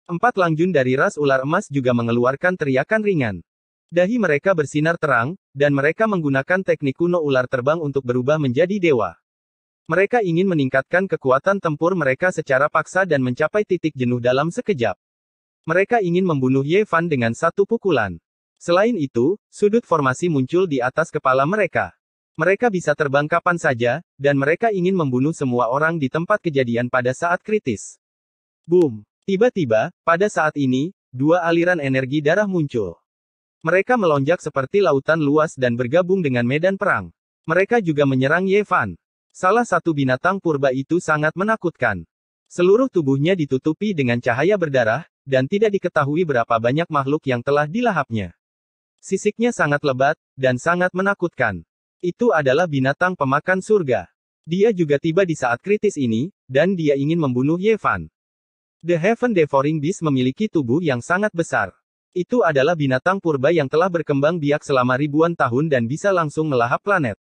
4 Lang Jun dari ras ular emas juga mengeluarkan teriakan ringan. Dahi mereka bersinar terang, dan mereka menggunakan teknik kuno ular terbang untuk berubah menjadi dewa. Mereka ingin meningkatkan kekuatan tempur mereka secara paksa dan mencapai titik jenuh dalam sekejap. Mereka ingin membunuh Ye Fan dengan 1 pukulan. Selain itu, sudut formasi muncul di atas kepala mereka. Mereka bisa terbang kapan saja, dan mereka ingin membunuh semua orang di tempat kejadian pada saat kritis. Boom! Tiba-tiba, pada saat ini, 2 aliran energi darah muncul. Mereka melonjak seperti lautan luas dan bergabung dengan medan perang. Mereka juga menyerang Ye Fan. Salah satu binatang purba itu sangat menakutkan. Seluruh tubuhnya ditutupi dengan cahaya berdarah, dan tidak diketahui berapa banyak makhluk yang telah dilahapnya. Sisiknya sangat lebat, dan sangat menakutkan. Itu adalah binatang pemakan surga. Dia juga tiba di saat kritis ini, dan dia ingin membunuh Ye Fan. The Heaven Devouring Beast memiliki tubuh yang sangat besar. Itu adalah binatang purba yang telah berkembang biak selama ribuan tahun dan bisa langsung melahap planet.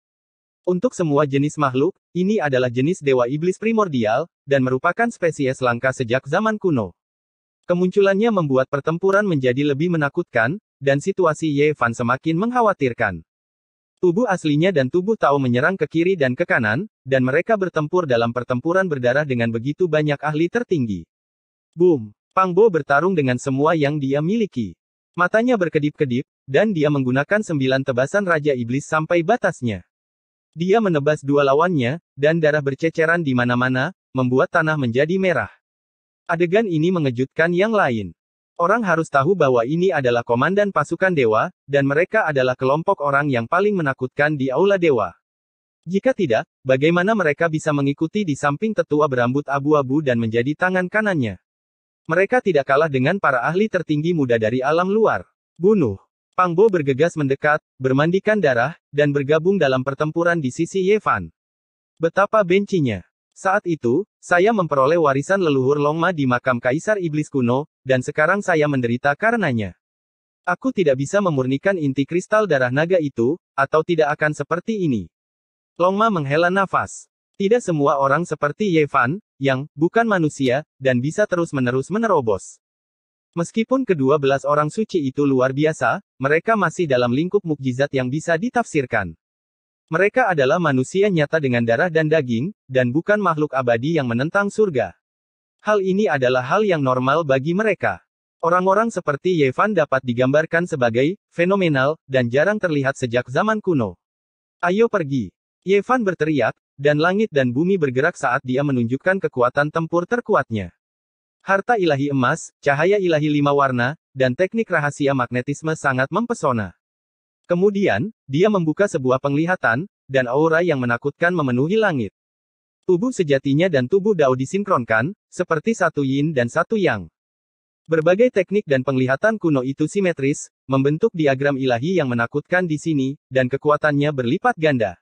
Untuk semua jenis makhluk, ini adalah jenis dewa iblis primordial, dan merupakan spesies langka sejak zaman kuno. Kemunculannya membuat pertempuran menjadi lebih menakutkan, dan situasi Ye Fan semakin mengkhawatirkan. Tubuh aslinya dan tubuh Tao menyerang ke kiri dan ke kanan, dan mereka bertempur dalam pertempuran berdarah dengan begitu banyak ahli tertinggi. Boom! Pang Bo bertarung dengan semua yang dia miliki. Matanya berkedip-kedip, dan dia menggunakan 9 tebasan Raja Iblis sampai batasnya. Dia menebas dua lawannya, dan darah berceceran di mana-mana, membuat tanah menjadi merah. Adegan ini mengejutkan yang lain. Orang harus tahu bahwa ini adalah komandan pasukan dewa, dan mereka adalah kelompok orang yang paling menakutkan di Aula Dewa. Jika tidak, bagaimana mereka bisa mengikuti di samping tetua berambut abu-abu dan menjadi tangan kanannya? Mereka tidak kalah dengan para ahli tertinggi muda dari alam luar. Bunuh. Pang Bo bergegas mendekat, bermandikan darah, dan bergabung dalam pertempuran di sisi Ye Fan. Betapa bencinya. Saat itu, saya memperoleh warisan leluhur Longma di makam Kaisar Iblis kuno, dan sekarang saya menderita karenanya. Aku tidak bisa memurnikan inti kristal darah naga itu, atau tidak akan seperti ini. Longma menghela nafas. Tidak semua orang seperti Ye Fan, yang bukan manusia, dan bisa terus-menerus menerobos. Meskipun kedua belas orang suci itu luar biasa, mereka masih dalam lingkup mukjizat yang bisa ditafsirkan. Mereka adalah manusia nyata dengan darah dan daging, dan bukan makhluk abadi yang menentang surga. Hal ini adalah hal yang normal bagi mereka. Orang-orang seperti Ye Fan dapat digambarkan sebagai fenomenal, dan jarang terlihat sejak zaman kuno. Ayo pergi. Ye Fan berteriak, dan langit dan bumi bergerak saat dia menunjukkan kekuatan tempur terkuatnya. Harta ilahi emas, cahaya ilahi 5 warna, dan teknik rahasia magnetisme sangat mempesona. Kemudian, dia membuka sebuah penglihatan, dan aura yang menakutkan memenuhi langit. Tubuh sejatinya dan tubuh Dao disinkronkan, seperti satu yin dan satu yang. Berbagai teknik dan penglihatan kuno itu simetris, membentuk diagram ilahi yang menakutkan di sini, dan kekuatannya berlipat ganda.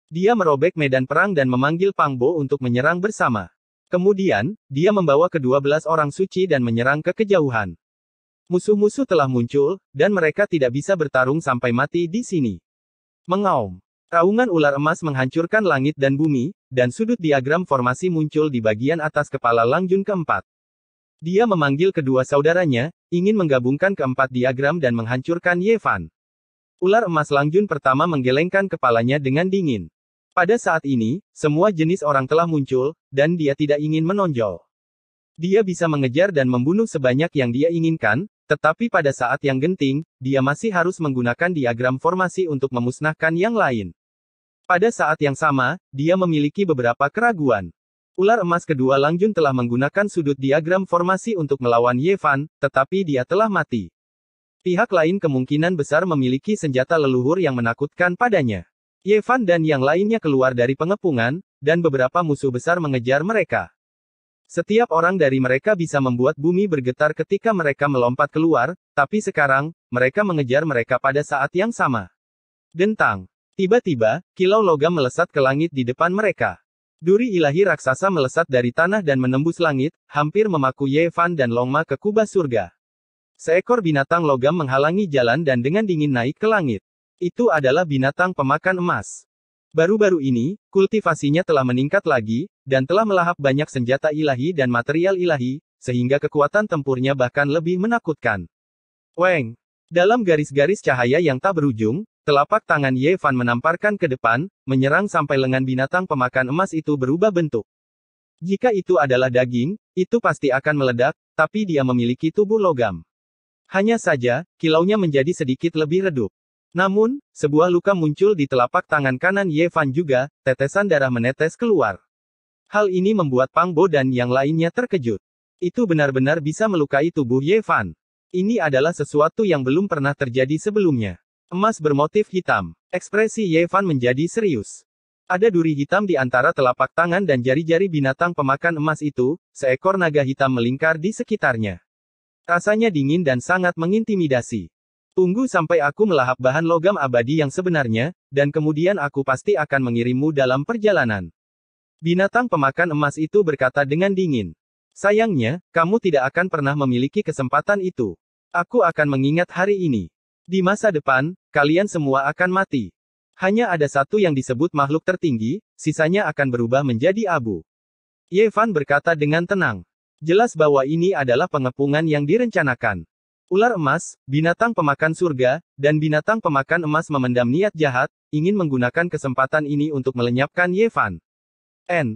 Dia merobek medan perang dan memanggil Pang Bo untuk menyerang bersama. Kemudian, dia membawa ke-12 orang suci dan menyerang ke kejauhan. Musuh-musuh telah muncul, dan mereka tidak bisa bertarung sampai mati di sini. Mengaum. Raungan ular emas menghancurkan langit dan bumi, dan sudut diagram formasi muncul di bagian atas kepala Lang Jun keempat. Dia memanggil kedua saudaranya, ingin menggabungkan keempat diagram dan menghancurkan Ye Fan. Ular emas Lang Jun pertama menggelengkan kepalanya dengan dingin. Pada saat ini, semua jenis orang telah muncul, dan dia tidak ingin menonjol. Dia bisa mengejar dan membunuh sebanyak yang dia inginkan, tetapi pada saat yang genting, dia masih harus menggunakan diagram formasi untuk memusnahkan yang lain. Pada saat yang sama, dia memiliki beberapa keraguan. Ular emas kedua Lang Jun telah menggunakan sudut diagram formasi untuk melawan Ye Fan, tetapi dia telah mati. Pihak lain kemungkinan besar memiliki senjata leluhur yang menakutkan padanya. Ye Fan dan yang lainnya keluar dari pengepungan, dan beberapa musuh besar mengejar mereka. Setiap orang dari mereka bisa membuat bumi bergetar ketika mereka melompat keluar, tapi sekarang, mereka mengejar mereka pada saat yang sama. Dentang. Tiba-tiba, kilau logam melesat ke langit di depan mereka. Duri ilahi raksasa melesat dari tanah dan menembus langit, hampir memaku Ye Fan dan Longma ke kubah surga. Seekor binatang logam menghalangi jalan dan dengan dingin naik ke langit. Itu adalah binatang pemakan emas. Baru-baru ini, kultivasinya telah meningkat lagi, dan telah melahap banyak senjata ilahi dan material ilahi, sehingga kekuatan tempurnya bahkan lebih menakutkan. Weng! Dalam garis-garis cahaya yang tak berujung, telapak tangan Ye Fan menamparkan ke depan, menyerang sampai lengan binatang pemakan emas itu berubah bentuk. Jika itu adalah daging, itu pasti akan meledak, tapi dia memiliki tubuh logam. Hanya saja, kilaunya menjadi sedikit lebih redup. Namun, sebuah luka muncul di telapak tangan kanan Ye Fan juga, tetesan darah menetes keluar. Hal ini membuat Pang Bo dan yang lainnya terkejut. Itu benar-benar bisa melukai tubuh Ye Fan. Ini adalah sesuatu yang belum pernah terjadi sebelumnya. Emas bermotif hitam. Ekspresi Ye Fan menjadi serius. Ada duri hitam di antara telapak tangan dan jari-jari binatang pemakan emas itu, seekor naga hitam melingkar di sekitarnya. Rasanya dingin dan sangat mengintimidasi. Tunggu sampai aku melahap bahan logam abadi yang sebenarnya, dan kemudian aku pasti akan mengirimmu dalam perjalanan. Binatang pemakan emas itu berkata dengan dingin. Sayangnya, kamu tidak akan pernah memiliki kesempatan itu. Aku akan mengingat hari ini. Di masa depan, kalian semua akan mati. Hanya ada satu yang disebut makhluk tertinggi, sisanya akan berubah menjadi abu. Ye Fan berkata dengan tenang. Jelas bahwa ini adalah pengepungan yang direncanakan. Ular emas, binatang pemakan surga, dan binatang pemakan emas memendam niat jahat, ingin menggunakan kesempatan ini untuk melenyapkan Ye Fan.